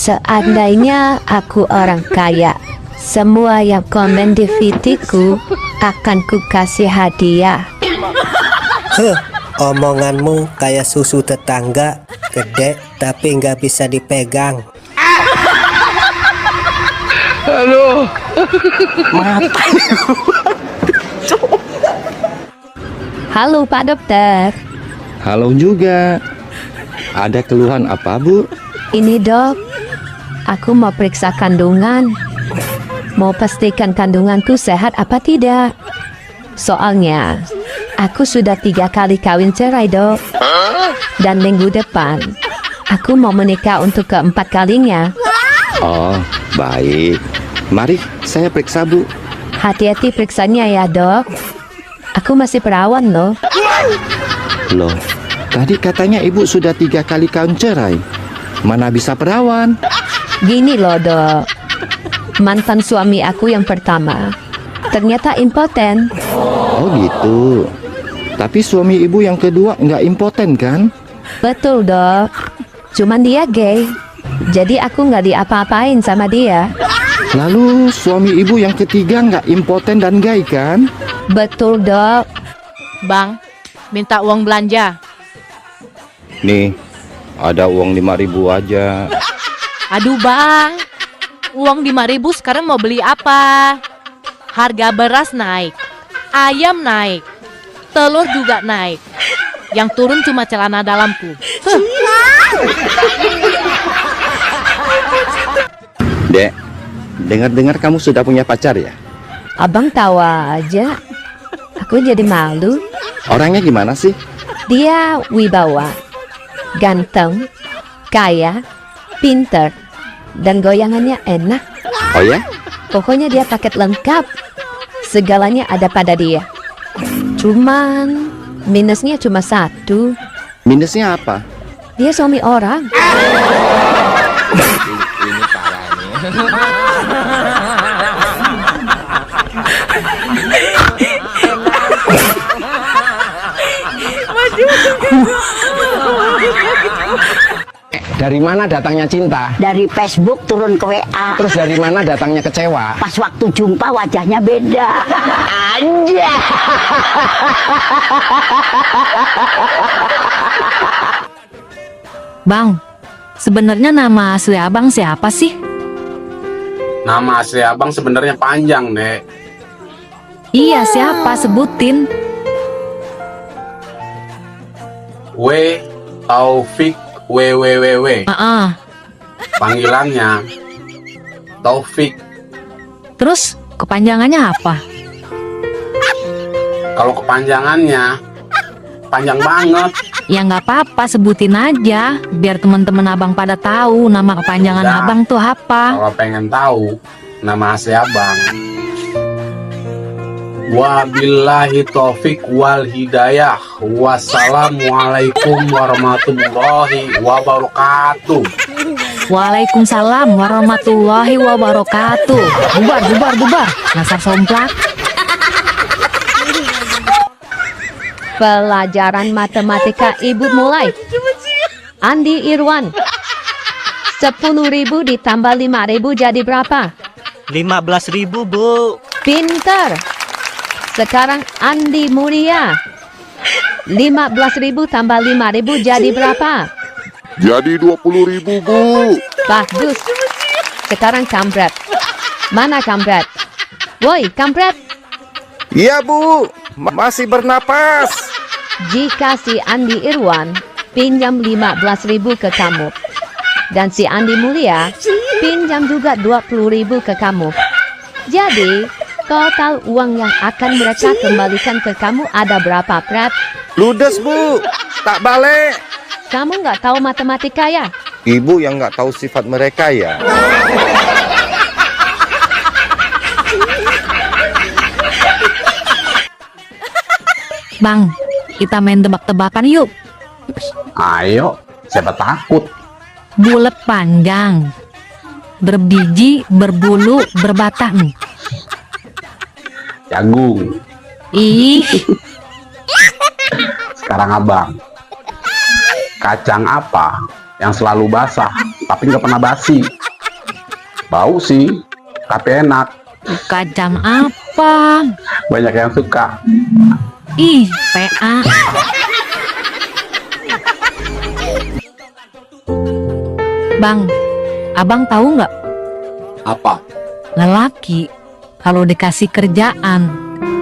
seandainya aku orang kaya, semua yang komen di VT-ku akan ku kasih hadiah. Omonganmu kayak susu tetangga, gede tapi nggak bisa dipegang. Aduh, mati. Halo Pak Dokter. Halo juga. Ada keluhan apa, Bu? Ini dok, aku mau periksa kandungan. Mau pastikan kandunganku sehat apa tidak. Soalnya, aku sudah 3 kali kawin cerai dok. Dan minggu depan, aku mau menikah untuk ke-4 kalinya. Oh, baik. Mari, saya periksa, Bu. Hati-hati periksanya ya dok. Aku masih perawan loh. Loh, tadi katanya Ibu sudah 3 kali kawin cerai. Mana bisa perawan? Gini loh dok, mantan suami aku yang pertama ternyata impoten. Oh gitu. Tapi suami Ibu yang kedua nggak impoten kan? Betul dok, cuman dia gay. Jadi aku nggak diapa-apain sama dia. Lalu suami Ibu yang ketiga nggak impoten dan gay kan? Betul dok. Bang, minta uang belanja. Nih, ada uang 5.000 aja. Aduh bang, uang 5.000 sekarang mau beli apa? Harga beras naik, ayam naik, telur juga naik. Yang turun cuma celana dalamku. Dek, dengar-dengar kamu sudah punya pacar ya? Abang tawa aja. Aku jadi malu. Orangnya gimana sih? Dia wibawa, ganteng, kaya, pinter, dan goyangannya enak. Oh ya? Pokoknya dia paket lengkap. Segalanya ada pada dia. Cuman minusnya cuma satu. Minusnya apa? Dia suami orang. Dari mana datangnya cinta? Dari Facebook turun ke WA. Terus dari mana datangnya kecewa? Pas waktu jumpa wajahnya beda. Aja. Bang, sebenarnya nama asli abang siapa sih? Nama asli abang sebenarnya panjang, Dek. Iya, siapa? Sebutin. W. Taufik WWWW. Panggilannya Taufik. Terus kepanjangannya apa? Kalau kepanjangannya panjang banget. Ya nggak apa-apa, sebutin aja biar teman-teman abang pada tahu nama kepanjangan Udah. abang tuh apa. Kalau pengen tahu nama asli abang, wabillahi taufik wal hidayah. Wassalamualaikum warahmatullahi wabarakatuh. Waalaikumsalam warahmatullahi wabarakatuh. Bubar. Nasar somplak. Pelajaran matematika ibu mulai. Andi Irwan. 10.000 ditambah 5.000 jadi berapa? 15.000, Bu. Pinter. Sekarang Andi Mulia. 15.000 tambah 5.000 jadi berapa? Jadi 20.000, Bu. Bagus. Sekarang Kampret. Mana Kampret? Woi, Kampret. Iya, Bu. Masih bernapas. Jika si Andi Irwan pinjam 15.000 ke kamu, dan si Andi Mulia pinjam juga 20.000 ke kamu, jadi total uang yang akan mereka kembalikan ke kamu ada berapa, Pret? Ludes, Bu. Tak balik. Kamu nggak tahu matematika ya? Ibu yang nggak tahu sifat mereka ya. Bang, kita main tebak-tebakan yuk. Ayo, siapa takut? Bulat panjang, berbiji, berbulu, berbatang. Jagung. Ih, Sekarang abang, kacang apa yang selalu basah tapi nggak pernah basi? Bau sih, tapi enak. kacang apa? Banyak yang suka. Ih, PA. Bang, abang tahu nggak? Apa? Lelaki kalau dikasih kerjaan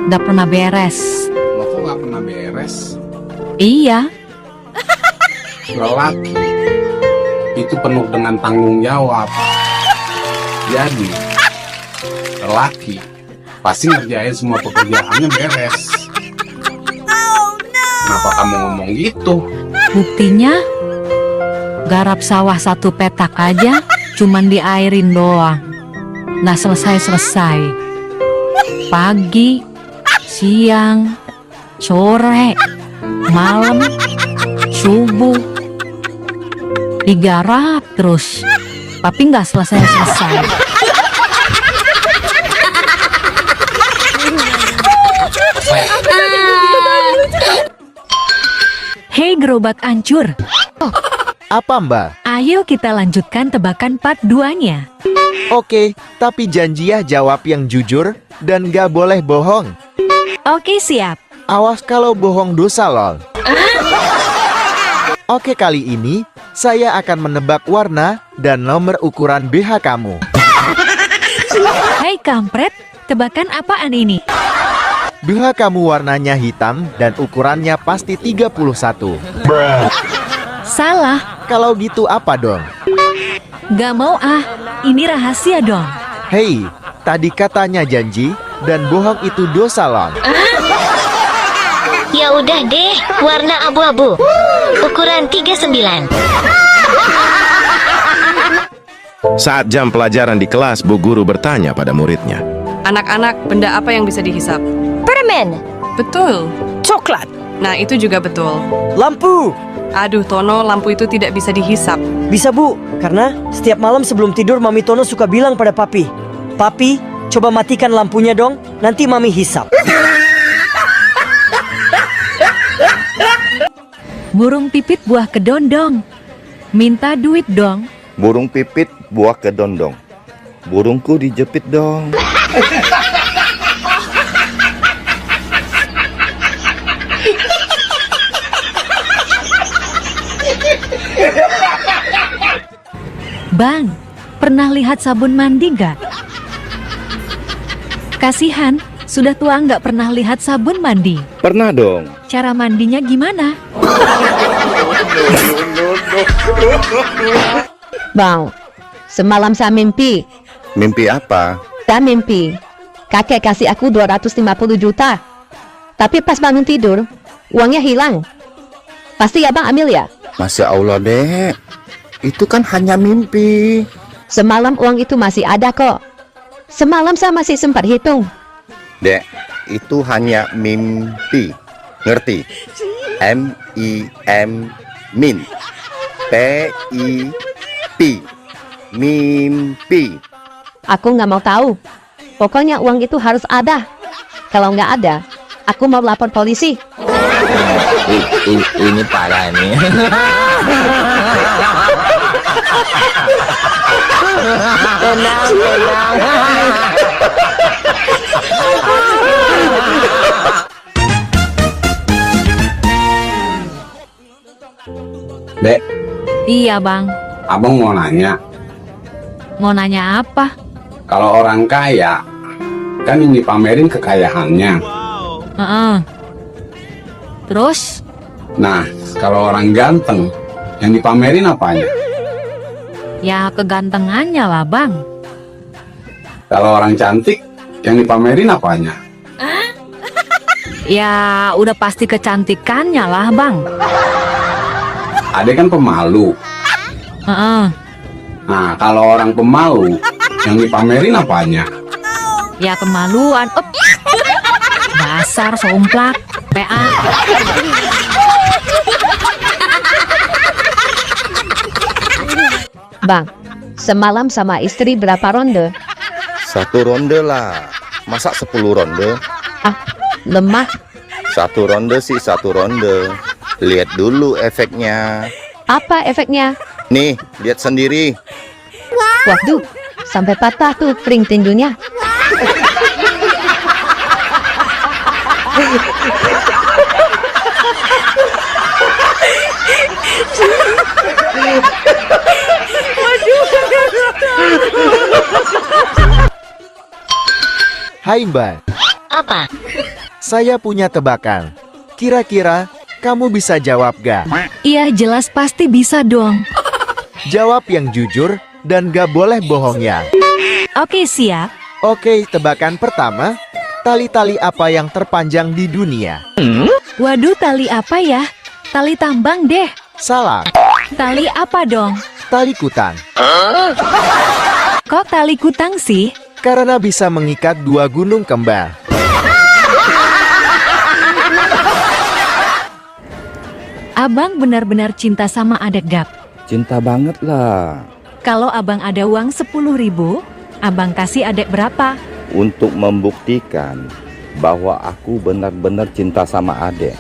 nggak pernah beres. Lo kok nggak pernah beres? Iya. Lelaki itu penuh dengan tanggung jawab. Jadi lelaki pasti ngerjain semua pekerjaannya beres. Kenapa kamu ngomong gitu? Buktinya garap sawah 1 petak aja cuman diairin doang. Nggak selesai-selesai. Pagi, siang, sore, malam, subuh. Digarap terus. Tapi nggak selesai-selesai. Hei gerobak ancur. Apa, Mbak? Ayo kita lanjutkan tebakan part 2-nya. Oke, tapi janji ya jawab yang jujur dan gak boleh bohong. Oke, siap. Awas kalau bohong dosa, lol. Oke, kali ini saya akan menebak warna dan nomor ukuran BH kamu. Hai kampret, tebakan apaan ini? BH kamu warnanya hitam dan ukurannya pasti 31. Salah. Kalau gitu apa dong? Gak mau ah, ini rahasia dong. Hei, tadi katanya janji dan bohong itu dosa, lol. Ya udah deh, warna abu-abu. Ukuran 39. Saat jam pelajaran di kelas, Bu Guru bertanya pada muridnya, Anak-anak, benda apa yang bisa dihisap? Permen. Betul. Coklat. Nah, itu juga betul. Lampu. Aduh, Tono, lampu itu tidak bisa dihisap. Bisa, Bu. Karena setiap malam sebelum tidur Mami Tono suka bilang pada Papi, "Papi, coba matikan lampunya dong, nanti Mami hisap." Burung pipit buah kedondong. Minta duit dong. Burung pipit buah kedondong. Burungku dijepit dong. Bang, pernah lihat sabun mandi nggak? Kasihan, sudah tua nggak pernah lihat sabun mandi. Pernah dong. Cara mandinya gimana? Bang, semalam saya mimpi. Mimpi apa? Saya mimpi kakek kasih aku 250 juta. Tapi pas bangun tidur, uangnya hilang. Pasti abang ambil ya? Masya Allah, Dek. Itu kan hanya mimpi. Semalam uang itu masih ada kok. Semalam saya masih sempat hitung. Dek, itu hanya mimpi. Ngerti? M-I-M min. P-I-P. Mimpi. Aku nggak mau tahu. Pokoknya uang itu harus ada. Kalau nggak ada, aku mau lapor polisi. Ini parah nih. Dek, Iya bang, abang mau nanya, mau nanya apa? kalau orang kaya kan yang dipamerin kekayaannya. Terus? Nah, kalau orang ganteng yang dipamerin apanya? Ya kegantengannya lah bang. Kalau orang cantik yang dipamerin apanya? Ya udah pasti kecantikannya lah bang. Adek kan pemalu. Nah, kalau orang pemalu yang dipamerin apanya? Ya kemaluan. Dasar somplak. PA. Bang, semalam sama istri berapa ronde? 1 ronde lah. Masa 10 ronde? Lemah. 1 ronde sih 1 ronde. Lihat dulu efeknya. Apa efeknya? Nih, lihat sendiri. Waduh, sampai patah tuh ring tinjunya. Hai Mbak, Apa? saya punya tebakan. Kira-kira kamu bisa jawab gak? Iya jelas pasti bisa dong. Jawab yang jujur dan gak boleh bohong ya. Oke siap. Oke, tebakan pertama. Tali-tali apa yang terpanjang di dunia? Waduh tali apa ya? Tali tambang deh. Salah. Tali apa dong? Tali kutang. Kok tali kutang sih? Karena bisa mengikat 2 gunung kembar. Abang benar-benar cinta sama adek Gap. Cinta banget lah. Kalau abang ada uang 10.000, abang kasih adek berapa? Untuk membuktikan bahwa aku benar-benar cinta sama adek,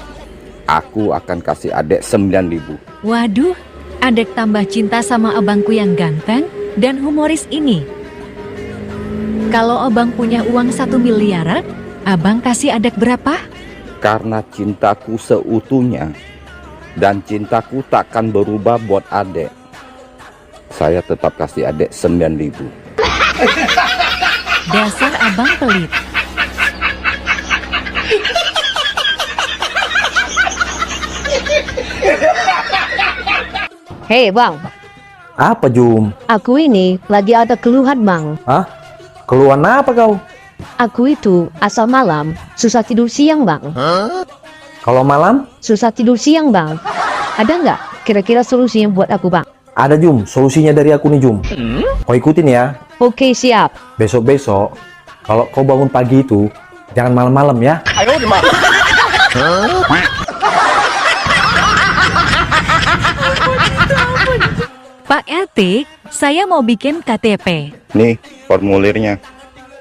aku akan kasih adek 9.000. Waduh, adek tambah cinta sama abangku yang ganteng dan humoris ini. Kalau abang punya uang 1 miliar, abang kasih adek berapa? Karena cintaku seutuhnya dan cintaku takkan berubah buat adek, saya tetap kasih adek 9.000. Dasar abang pelit. Hei bang, Apa Jum? aku ini lagi ada keluhan bang. Hah? Keluhan apa kau? Aku itu asal malam susah tidur siang bang. Kalau malam? Susah tidur siang bang. Ada nggak kira-kira solusinya buat aku bang? Ada Jum, solusinya dari aku nih Jum. Kau ikutin ya. Oke siap. Besok-besok Kalau kau bangun pagi itu, jangan malam-malam ya. Pak RT, saya mau bikin KTP. Nih, formulirnya.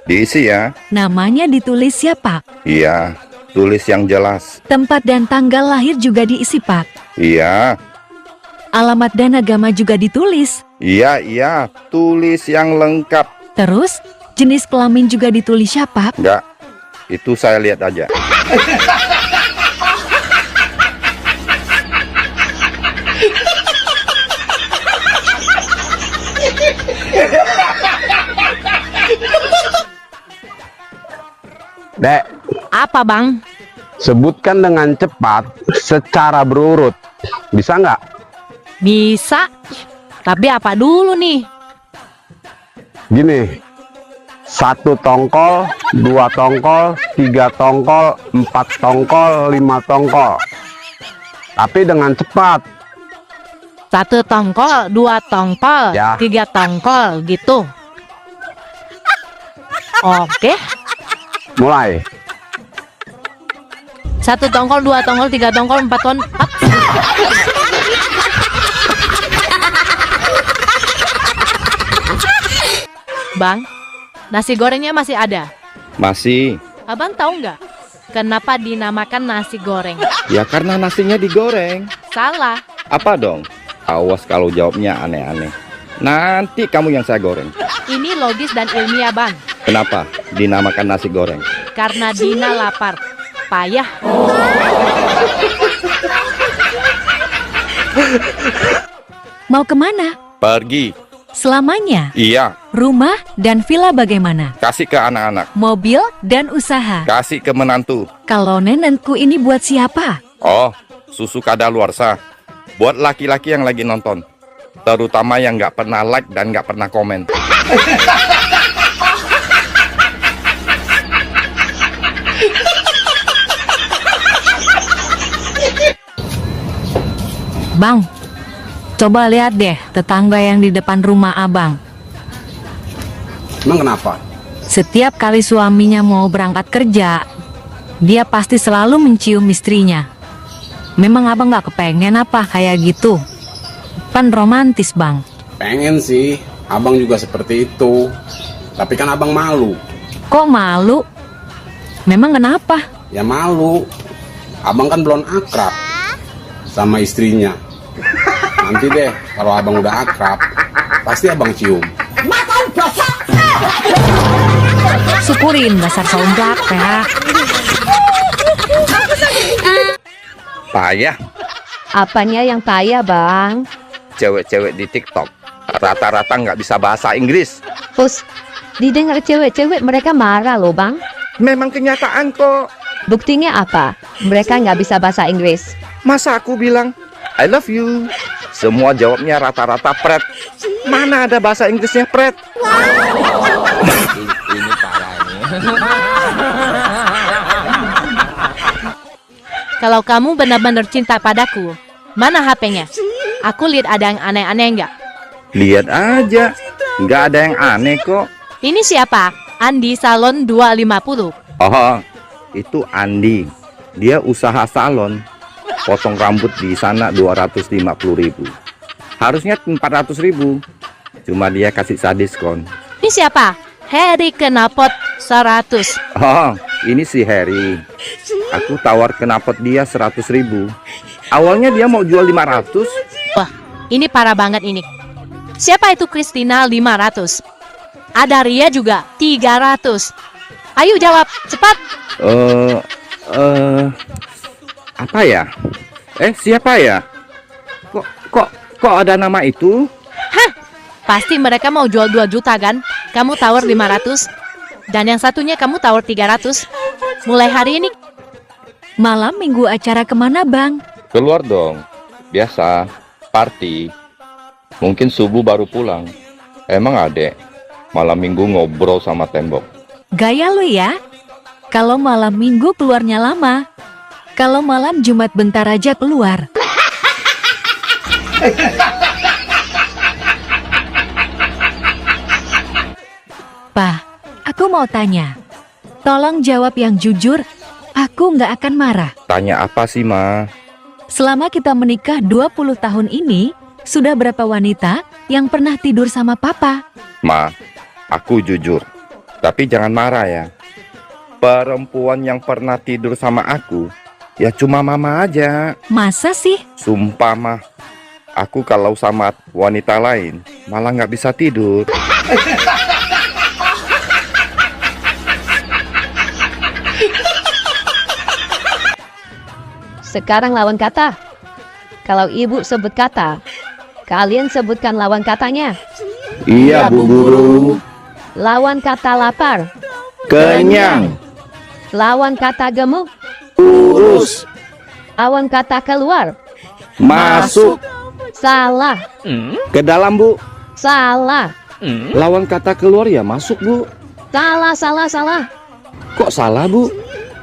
Diisi ya. Namanya ditulis ya, Pak? Iya, tulis yang jelas. Tempat dan tanggal lahir juga diisi, Pak? Iya. Alamat dan agama juga ditulis? Iya, tulis yang lengkap. Terus, jenis kelamin juga ditulis ya, Pak? Enggak, itu saya lihat aja. Dek, Apa bang? sebutkan dengan cepat secara berurut. Bisa nggak? Bisa. Tapi apa dulu nih? Gini, 1 tongkol, 2 tongkol, 3 tongkol, 4 tongkol, 5 tongkol. Tapi dengan cepat. 1 tongkol, 2 tongkol, Ya. 3 tongkol gitu. Oke. Mulai. 1 tongkol, 2 tongkol, 3 tongkol, 4 tongkol. Bang, nasi gorengnya masih ada. Masih. Abang tahu nggak kenapa dinamakan nasi goreng? Ya karena nasinya digoreng. Salah. Apa dong? Awas kalau jawabnya aneh-aneh. Nanti kamu yang saya goreng. Ini logis dan ilmiah bang. Kenapa dinamakan nasi goreng? Karena Dina lapar. Payah. Mau kemana? Pergi. Selamanya? Iya. Rumah dan villa bagaimana? Kasih ke anak-anak. Mobil dan usaha? Kasih ke menantu. Kalau nenekku ini buat siapa? Oh, susu kadaluarsa. Buat laki-laki yang lagi nonton. Terutama yang nggak pernah like dan nggak pernah komen. Bang, coba lihat deh tetangga yang di depan rumah abang. Emang kenapa? Setiap kali suaminya mau berangkat kerja, dia pasti selalu mencium istrinya. Memang abang gak kepengen apa kayak gitu? Kan romantis bang. Pengen sih, abang juga seperti itu. Tapi kan abang malu. Kok malu? Memang kenapa? Ya malu. Abang kan belum akrab sama istrinya. Nanti deh, kalau abang udah akrab, pasti abang cium. Syukurin dasar songgak ya. Payah. Apanya yang payah, Bang? Cewek-cewek di TikTok rata-rata nggak bisa bahasa Inggris. Terus, didengar cewek-cewek mereka marah loh, Bang. Memang kenyataan kok. Buktinya apa? Mereka nggak bisa bahasa Inggris. Masa aku bilang I love you, semua jawabnya rata-rata pret. Mana ada bahasa Inggrisnya pret? Ini parah ini. Kalau kamu benar-benar cinta padaku, mana HP-nya? Aku lihat ada yang aneh-aneh nggak? Lihat aja, nggak ada yang aneh kok. Ini siapa? Andi Salon 250. Oh, itu Andi. Dia usaha salon. Potong rambut di sana 250.000. Harusnya 400.000. Cuma dia kasih saya diskon. Ini siapa? Harry Knalpot 100. Oh, ini si Harry. Aku tawar knalpot dia 100.000. Awalnya dia mau jual 500. Wah, ini parah banget ini. Siapa itu Christina 500? Ada Ria juga 300. Ayo jawab, cepat. Apa ya? Siapa ya? Kok ada nama itu? Hah? Pasti mereka mau jual 2 juta kan? Kamu tawar 500. Dan yang satunya kamu tawar 300. Mulai hari ini. Malam minggu acara kemana bang? Keluar dong. Biasa, party. Mungkin subuh baru pulang. Emang adek, malam minggu ngobrol sama tembok. Gaya lu ya? Kalau malam minggu keluarnya lama. Kalau malam Jumat bentar aja keluar. Pa, aku Aku mau tanya. Tolong jawab yang jujur. Aku nggak akan marah. Tanya apa sih, Ma? Selama kita menikah 20 tahun ini, sudah berapa wanita yang pernah tidur sama papa? Ma, aku jujur. Tapi jangan marah ya. Perempuan yang pernah tidur sama aku, ya cuma Mama aja. Masa sih? Sumpah, Ma. Aku kalau sama wanita lain, malah nggak bisa tidur. Sekarang lawan kata. Kalau ibu sebut kata, kalian sebutkan lawan katanya. Iya, Bu Guru. Lawan kata lapar. Kenyang. Lawan kata gemuk. Urus. Lawan kata keluar. Masuk. Salah. Ke dalam, Bu. Salah. Lawan kata keluar ya masuk, Bu. Salah, salah, salah. Kok salah, Bu?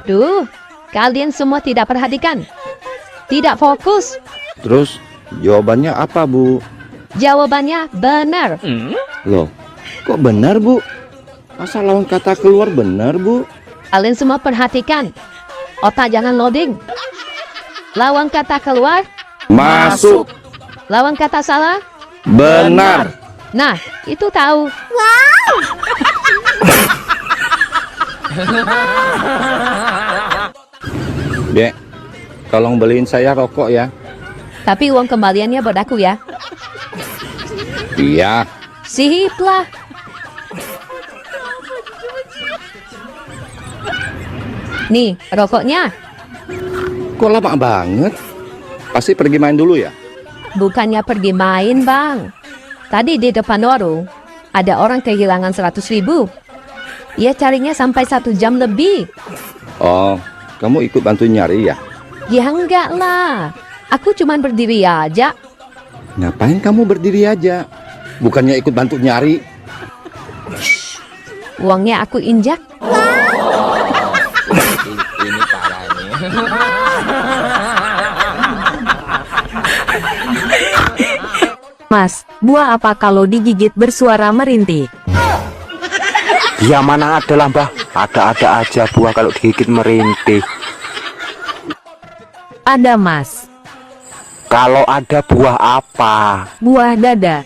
Duh, kalian semua tidak perhatikan. Tidak fokus. Terus jawabannya apa, Bu? Jawabannya benar. Loh, kok benar, Bu? Masa lawan kata keluar benar, Bu? Kalian semua perhatikan. Otak jangan loading. Lawan kata keluar. Masuk. Lawan kata salah. Benar. Nah, itu tahu. Dek, tolong beliin saya rokok ya. Tapi uang kembaliannya buat aku ya. Iya. Sip lah. Nih, rokoknya. Kok lama banget? Pasti pergi main dulu ya? Bukannya pergi main, Bang. Tadi di depan warung, ada orang kehilangan 100.000. Ia carinya sampai 1 jam lebih. Oh, kamu ikut bantu nyari ya? Ya enggak lah. Aku cuman berdiri aja. Ngapain kamu berdiri aja? Bukannya ikut bantu nyari? Uangnya aku injak. Ini parah nih. Mas, buah apa kalau digigit bersuara merintih? Ya mana ada lah, Mbah. Ada-ada aja buah kalau digigit merintih. Ada, Mas. Kalau ada buah apa? Buah dada.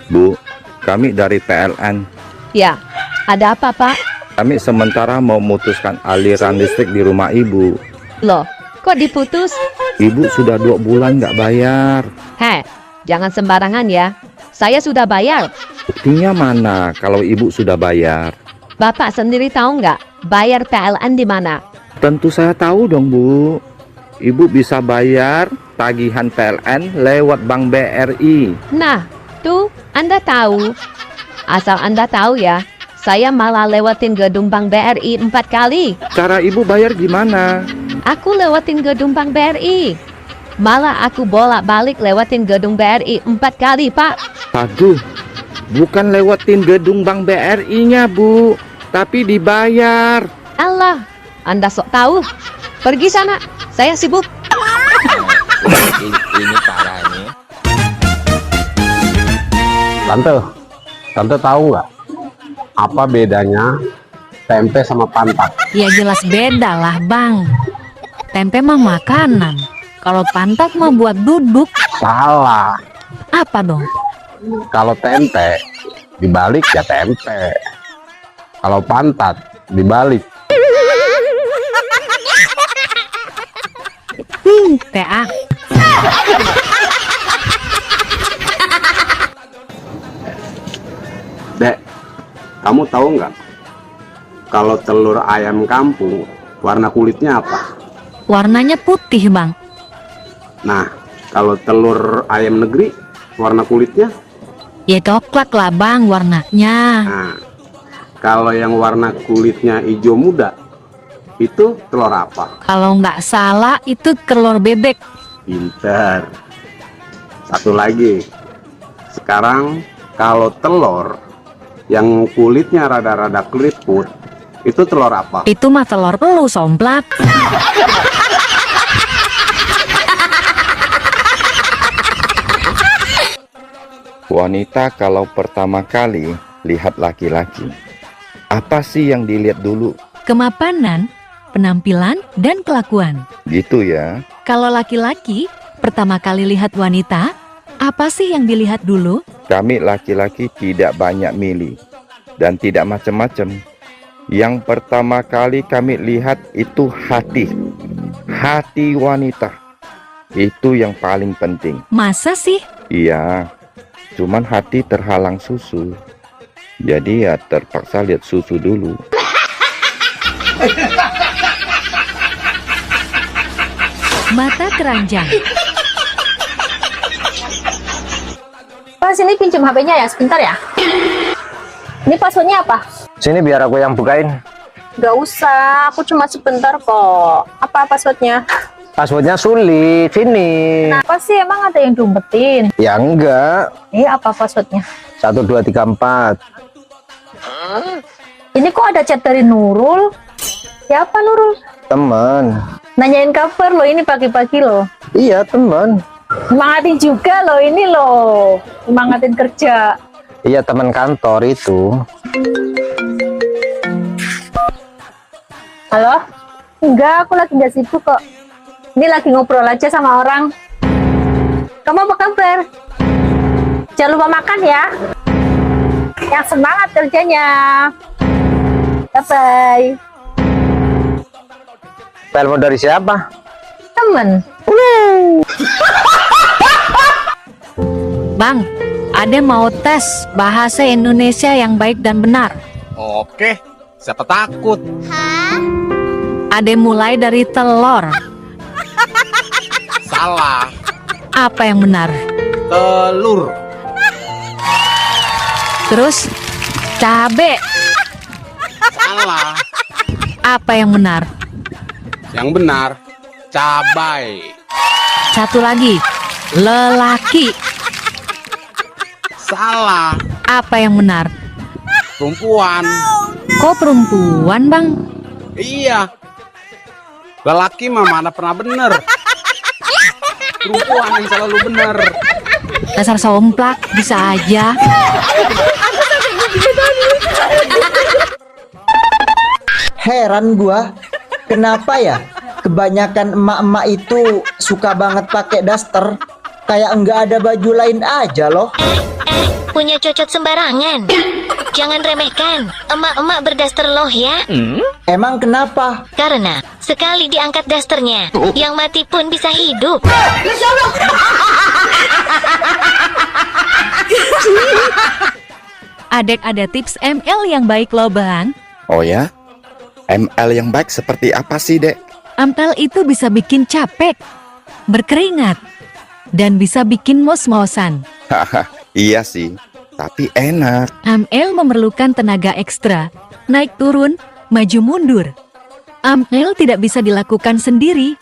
Bu, kami dari PLN. Ya, ada apa, Pak? Kami sementara mau memutuskan aliran listrik di rumah Ibu. Loh, kok diputus? Ibu sudah 2 bulan nggak bayar. Heh, jangan sembarangan ya. Saya sudah bayar. Buktinya mana kalau Ibu sudah bayar? Bapak sendiri tahu nggak bayar PLN di mana? Tentu saya tahu dong, Bu. Ibu bisa bayar tagihan PLN lewat Bank BRI. Nah, tuh Anda tahu. Asal Anda tahu ya, saya malah lewatin gedung Bank BRI 4 kali. Cara Ibu bayar gimana? Aku lewatin gedung Bank BRI. Malah aku bolak-balik lewatin gedung BRI 4 kali, Pak. Aduh, bukan lewatin gedung Bank BRI-nya, Bu, tapi dibayar. Allah, Anda sok tahu. Pergi sana, saya sibuk. Ini parah nih. Tante tahu nggak apa bedanya tempe sama pantat? Ya jelas beda lah, Bang. Tempe mah makanan. Kalau pantat mah buat duduk. Salah. Apa dong? Kalau tempe dibalik ya tempe. Kalau pantat dibalik. TA. Dek, kamu tahu nggak kalau telur ayam kampung warna kulitnya apa? Warnanya putih, Bang. Nah, kalau telur ayam negeri warna kulitnya? Ya coklat lah, Bang, warnanya. Nah, kalau yang warna kulitnya hijau muda itu telur apa? Kalau nggak salah itu telur bebek. Pinter. Satu lagi. Sekarang kalau telur yang kulitnya rada-rada keriput itu telur apa? Itu mah telur pelu, somplak. Wanita kalau pertama kali lihat laki-laki, apa sih yang dilihat dulu? Kemapanan, penampilan, dan kelakuan. Gitu ya. Kalau laki-laki pertama kali lihat wanita, apa sih yang dilihat dulu? Kami laki-laki tidak banyak milih dan tidak macam-macam. Yang pertama kali kami lihat itu hati. Hati wanita. Itu yang paling penting. Masa sih? Iya. Cuman hati terhalang susu. Jadi ya terpaksa lihat susu dulu. Mata keranjang. Pak, sini pinjam HP-nya ya, sebentar ya. Ini passwordnya apa? Sini biar aku yang bukain. Gak usah, aku cuma sebentar kok. Apa passwordnya? Passwordnya sulit, sini. Kenapa sih, emang ada yang diumpetin? Ya enggak. Ini apa passwordnya? 1, 2, 3, 4. Ini kok ada chat dari Nurul? Siapa Nurul? Teman. Nanyain kabar loh, ini pagi-pagi loh. Iya, teman. Semangatin juga loh, ini loh. Semangatin kerja. Iya, teman kantor itu. Halo? Enggak, aku lagi nggak sibuk kok. Ini lagi ngobrol aja sama orang. Kamu apa kabar? Jangan lupa makan ya. Yang semangat kerjanya. Bye-bye. Telepon dari siapa? Temen. Bang, Ade mau tes bahasa Indonesia yang baik dan benar. Oke, siapa takut? Ade mulai dari telur. Salah. Apa yang benar? Telur. Terus cabe. Salah. Apa yang benar? Yang benar, cabai. Satu lagi, lelaki. Salah. Apa yang benar? Perempuan. Kok perempuan, Bang? Iya. Lelaki mah mana pernah bener. Perempuan yang selalu bener. Dasar somplak, bisa aja. Heran gua, kenapa ya kebanyakan emak-emak itu suka banget pakai daster, kayak enggak ada baju lain aja loh. Punya cocot sembarangan. Jangan remehkan, emak-emak berdaster loh ya. Emang kenapa? Karena sekali diangkat dasternya, yang mati pun bisa hidup. Adek ada tips ML yang baik loh, Bang. Oh ya? ML yang baik seperti apa sih, Dek? ML itu bisa bikin capek, berkeringat, dan bisa bikin mos-mosan. Haha, iya sih. Tapi enak. ML memerlukan tenaga ekstra, naik turun, maju mundur. ML tidak bisa dilakukan sendiri.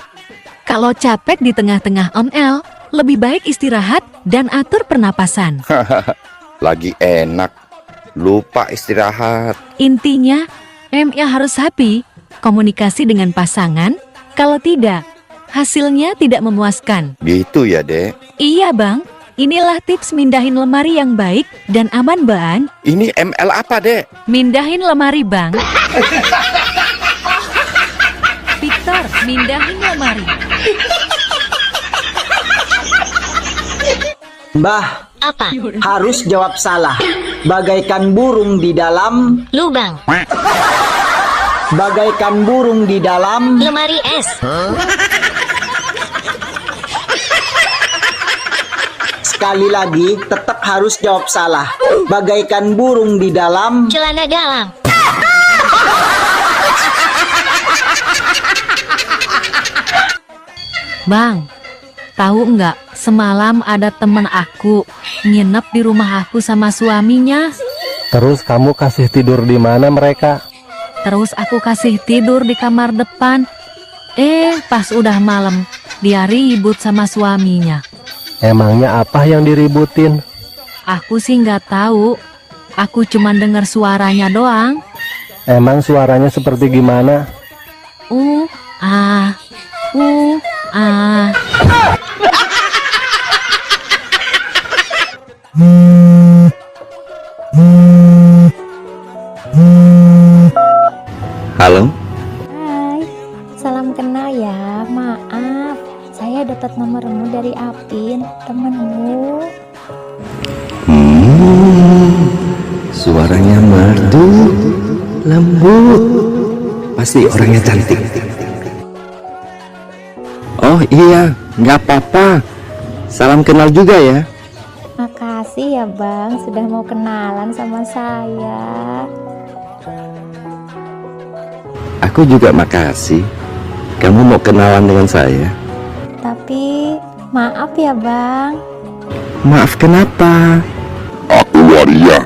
Kalau capek di tengah-tengah ML, lebih baik istirahat dan atur pernapasan. Lagi enak, lupa istirahat. Intinya, ML harus happy, komunikasi dengan pasangan. Kalau tidak, hasilnya tidak memuaskan. Gitu ya, Dek? Iya, Bang. Inilah tips mindahin lemari yang baik dan aman, Bang. Ini ML apa, Dek? Mindahin lemari, Bang. Victor, mindahin lemari. Mbah, apa? Harus jawab salah. Bagaikan burung di dalam lubang. Bagaikan burung di dalam lemari es. Sekali lagi, tetap harus jawab salah. Bagaikan burung di dalam celana dalam. Bang, tahu nggak? Semalam ada teman aku nginep di rumah aku sama suaminya. Terus kamu kasih tidur di mana mereka? Terus aku kasih tidur di kamar depan. Pas udah malam, dia ribut sama suaminya. Emangnya apa yang diributin? Aku sih nggak tahu. Aku cuma dengar suaranya doang. Emang suaranya seperti gimana? Ah. Ah. dapat nomormu dari Apin, temenmu. Suaranya merdu, lembut, pasti orangnya cantik. Oh iya, nggak apa-apa. Salam kenal juga ya. Makasih ya Bang, sudah mau kenalan sama saya. Aku juga makasih. Kamu mau kenalan dengan saya? Tapi maaf ya Bang. Maaf kenapa? Aku waria.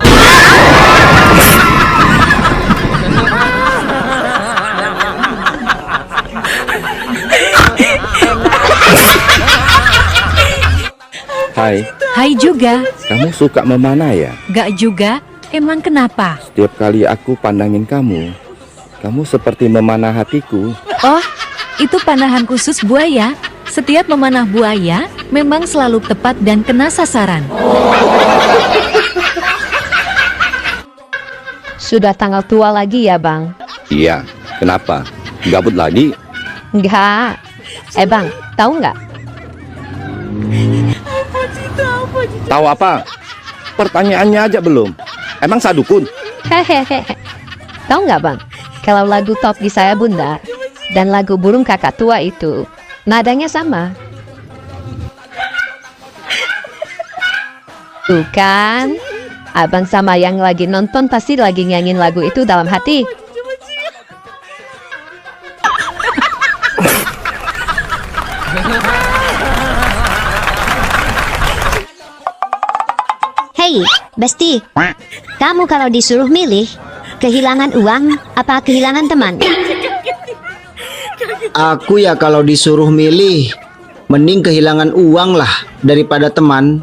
Hai, Hai juga. kamu suka memanah ya? Gak juga. Emang kenapa? Setiap kali aku pandangin kamu seperti memanah hatiku. Oh, itu panahan khusus buaya. Setiap memanah buaya memang selalu tepat dan kena sasaran. Sudah tanggal tua lagi ya Bang? Iya, kenapa? Gabut lagi? Enggak. Bang, tahu nggak? Tahu apa? Pertanyaannya aja belum. Emang saya dukun? Hehehe. Tahu nggak Bang? Kalau lagu Top di Saya Bunda dan lagu Burung Kakak Tua itu nadanya sama. Tuh kan? Abang sama yang lagi nonton pasti lagi nyanyiin lagu itu dalam hati. Hei, Besti, kamu kalau disuruh milih, kehilangan uang apa kehilangan teman? Aku ya kalau disuruh milih, mending kehilangan uang lah daripada teman.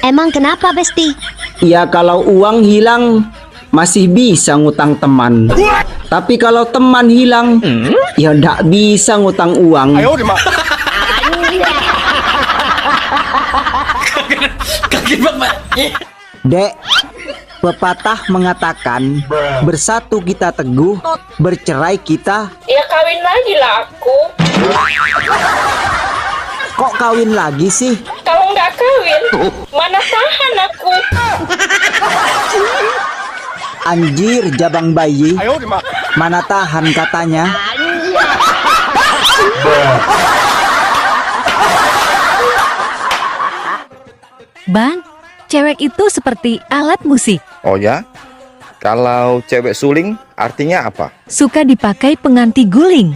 Emang kenapa, Besti? Ya kalau uang hilang, masih bisa ngutang teman. Tapi kalau teman hilang, ya ndak bisa ngutang uang. Dek, pepatah mengatakan bersatu kita teguh, bercerai kita. Ya kawin lagi lah aku. Kok kawin lagi sih? Kalau nggak kawin, mana tahan aku. Anjir, jabang bayi. Mana tahan katanya. Bang, cewek itu seperti alat musik. Oh ya? Kalau cewek suling artinya apa? Suka dipakai penganti guling.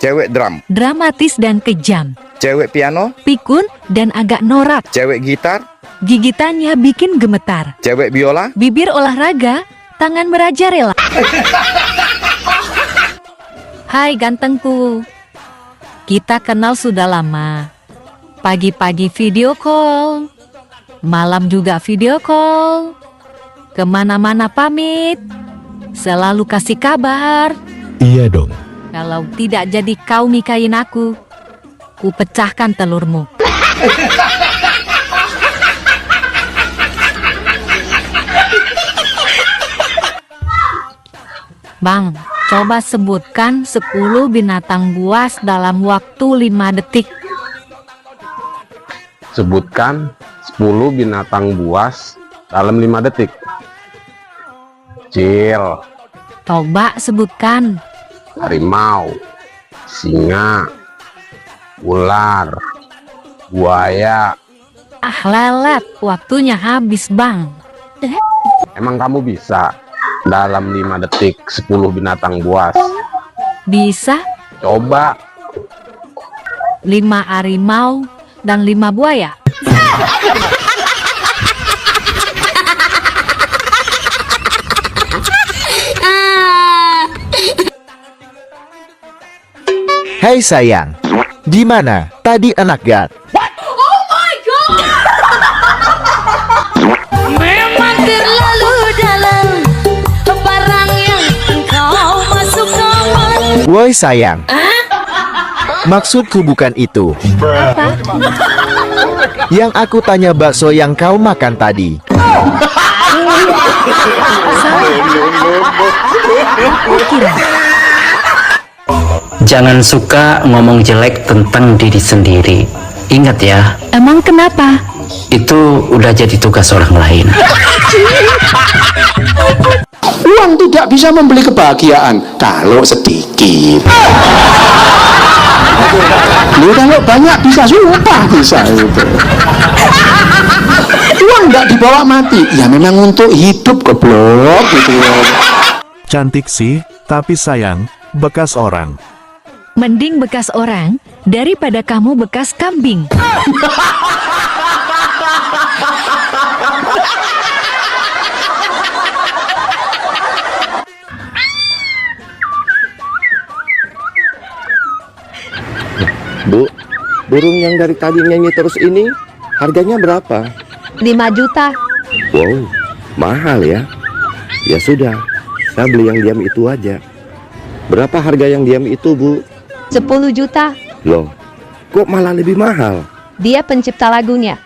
Cewek drum, Dramatis dan kejam. cewek piano, Pikun dan agak norak. cewek gitar, Gigitannya bikin gemetar. cewek biola, Bibir olahraga, tangan merajalela. Hai gantengku. Kita kenal sudah lama. Pagi-pagi video call. Malam juga video call. Kemana-mana pamit. Selalu kasih kabar. Iya dong. Kalau tidak jadi kau nikahin aku, ku pecahkan telurmu. Bang, coba sebutkan 10 binatang buas dalam waktu 5 detik. Sebutkan 10 binatang buas dalam 5 detik. Cil, Coba sebutkan. harimau, singa, ular, buaya. Ah lelet, waktunya habis bang. Emang kamu bisa dalam 5 detik 10 binatang buas? Bisa Coba. 5 harimau dan 5 buaya. Hei sayang, di mana tadi anak gat? Oh my god! Memang terlalu dalam barang yang engkau masukkan. Woi sayang, maksudku bukan itu. Apa? Yang aku tanya bakso yang kau makan tadi. jangan suka ngomong jelek tentang diri sendiri. Ingat ya, Emang kenapa? itu udah jadi tugas orang lain. Uang tidak bisa membeli kebahagiaan kalau sedikit. Lu kalau banyak bisa sumpah bisa itu. Uang nggak dibawa mati, ya memang untuk hidup goblok gitu. Cantik sih, tapi sayang, bekas orang. Mending bekas orang daripada kamu bekas kambing. Bu, burung yang dari tadi nyanyi terus ini harganya berapa? 5 juta. Wow, mahal ya. Ya sudah, saya beli yang diam itu aja. Berapa harga yang diam itu, Bu? 10 juta. Loh, kok malah lebih mahal? Dia pencipta lagunya.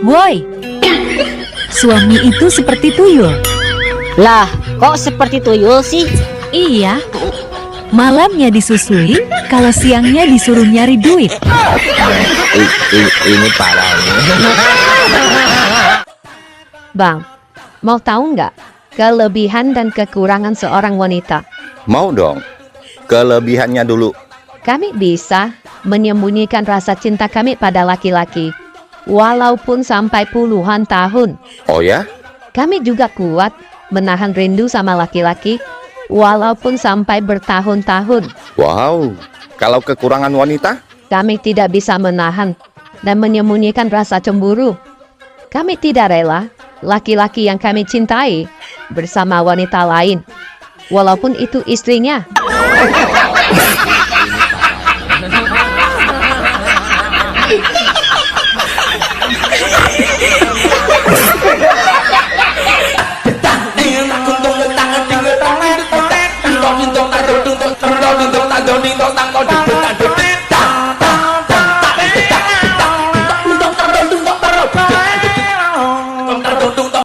Boy, suami itu seperti tuyul. Lah, kok seperti tuyul sih? Iya, malamnya disusui, kalau siangnya disuruh nyari duit. Ini parah ini. Bang, mau tahu nggak kelebihan dan kekurangan seorang wanita? Mau dong. Kelebihannya dulu. Kami bisa menyembunyikan rasa cinta kami pada laki-laki, walaupun sampai puluhan tahun. Oh ya? Kami juga kuat menahan rindu sama laki-laki, walaupun sampai bertahun-tahun. Wow. Kalau kekurangan wanita? Kami tidak bisa menahan dan menyembunyikan rasa cemburu. Kami tidak rela laki-laki yang kami cintai bersama wanita lain, walaupun itu istrinya.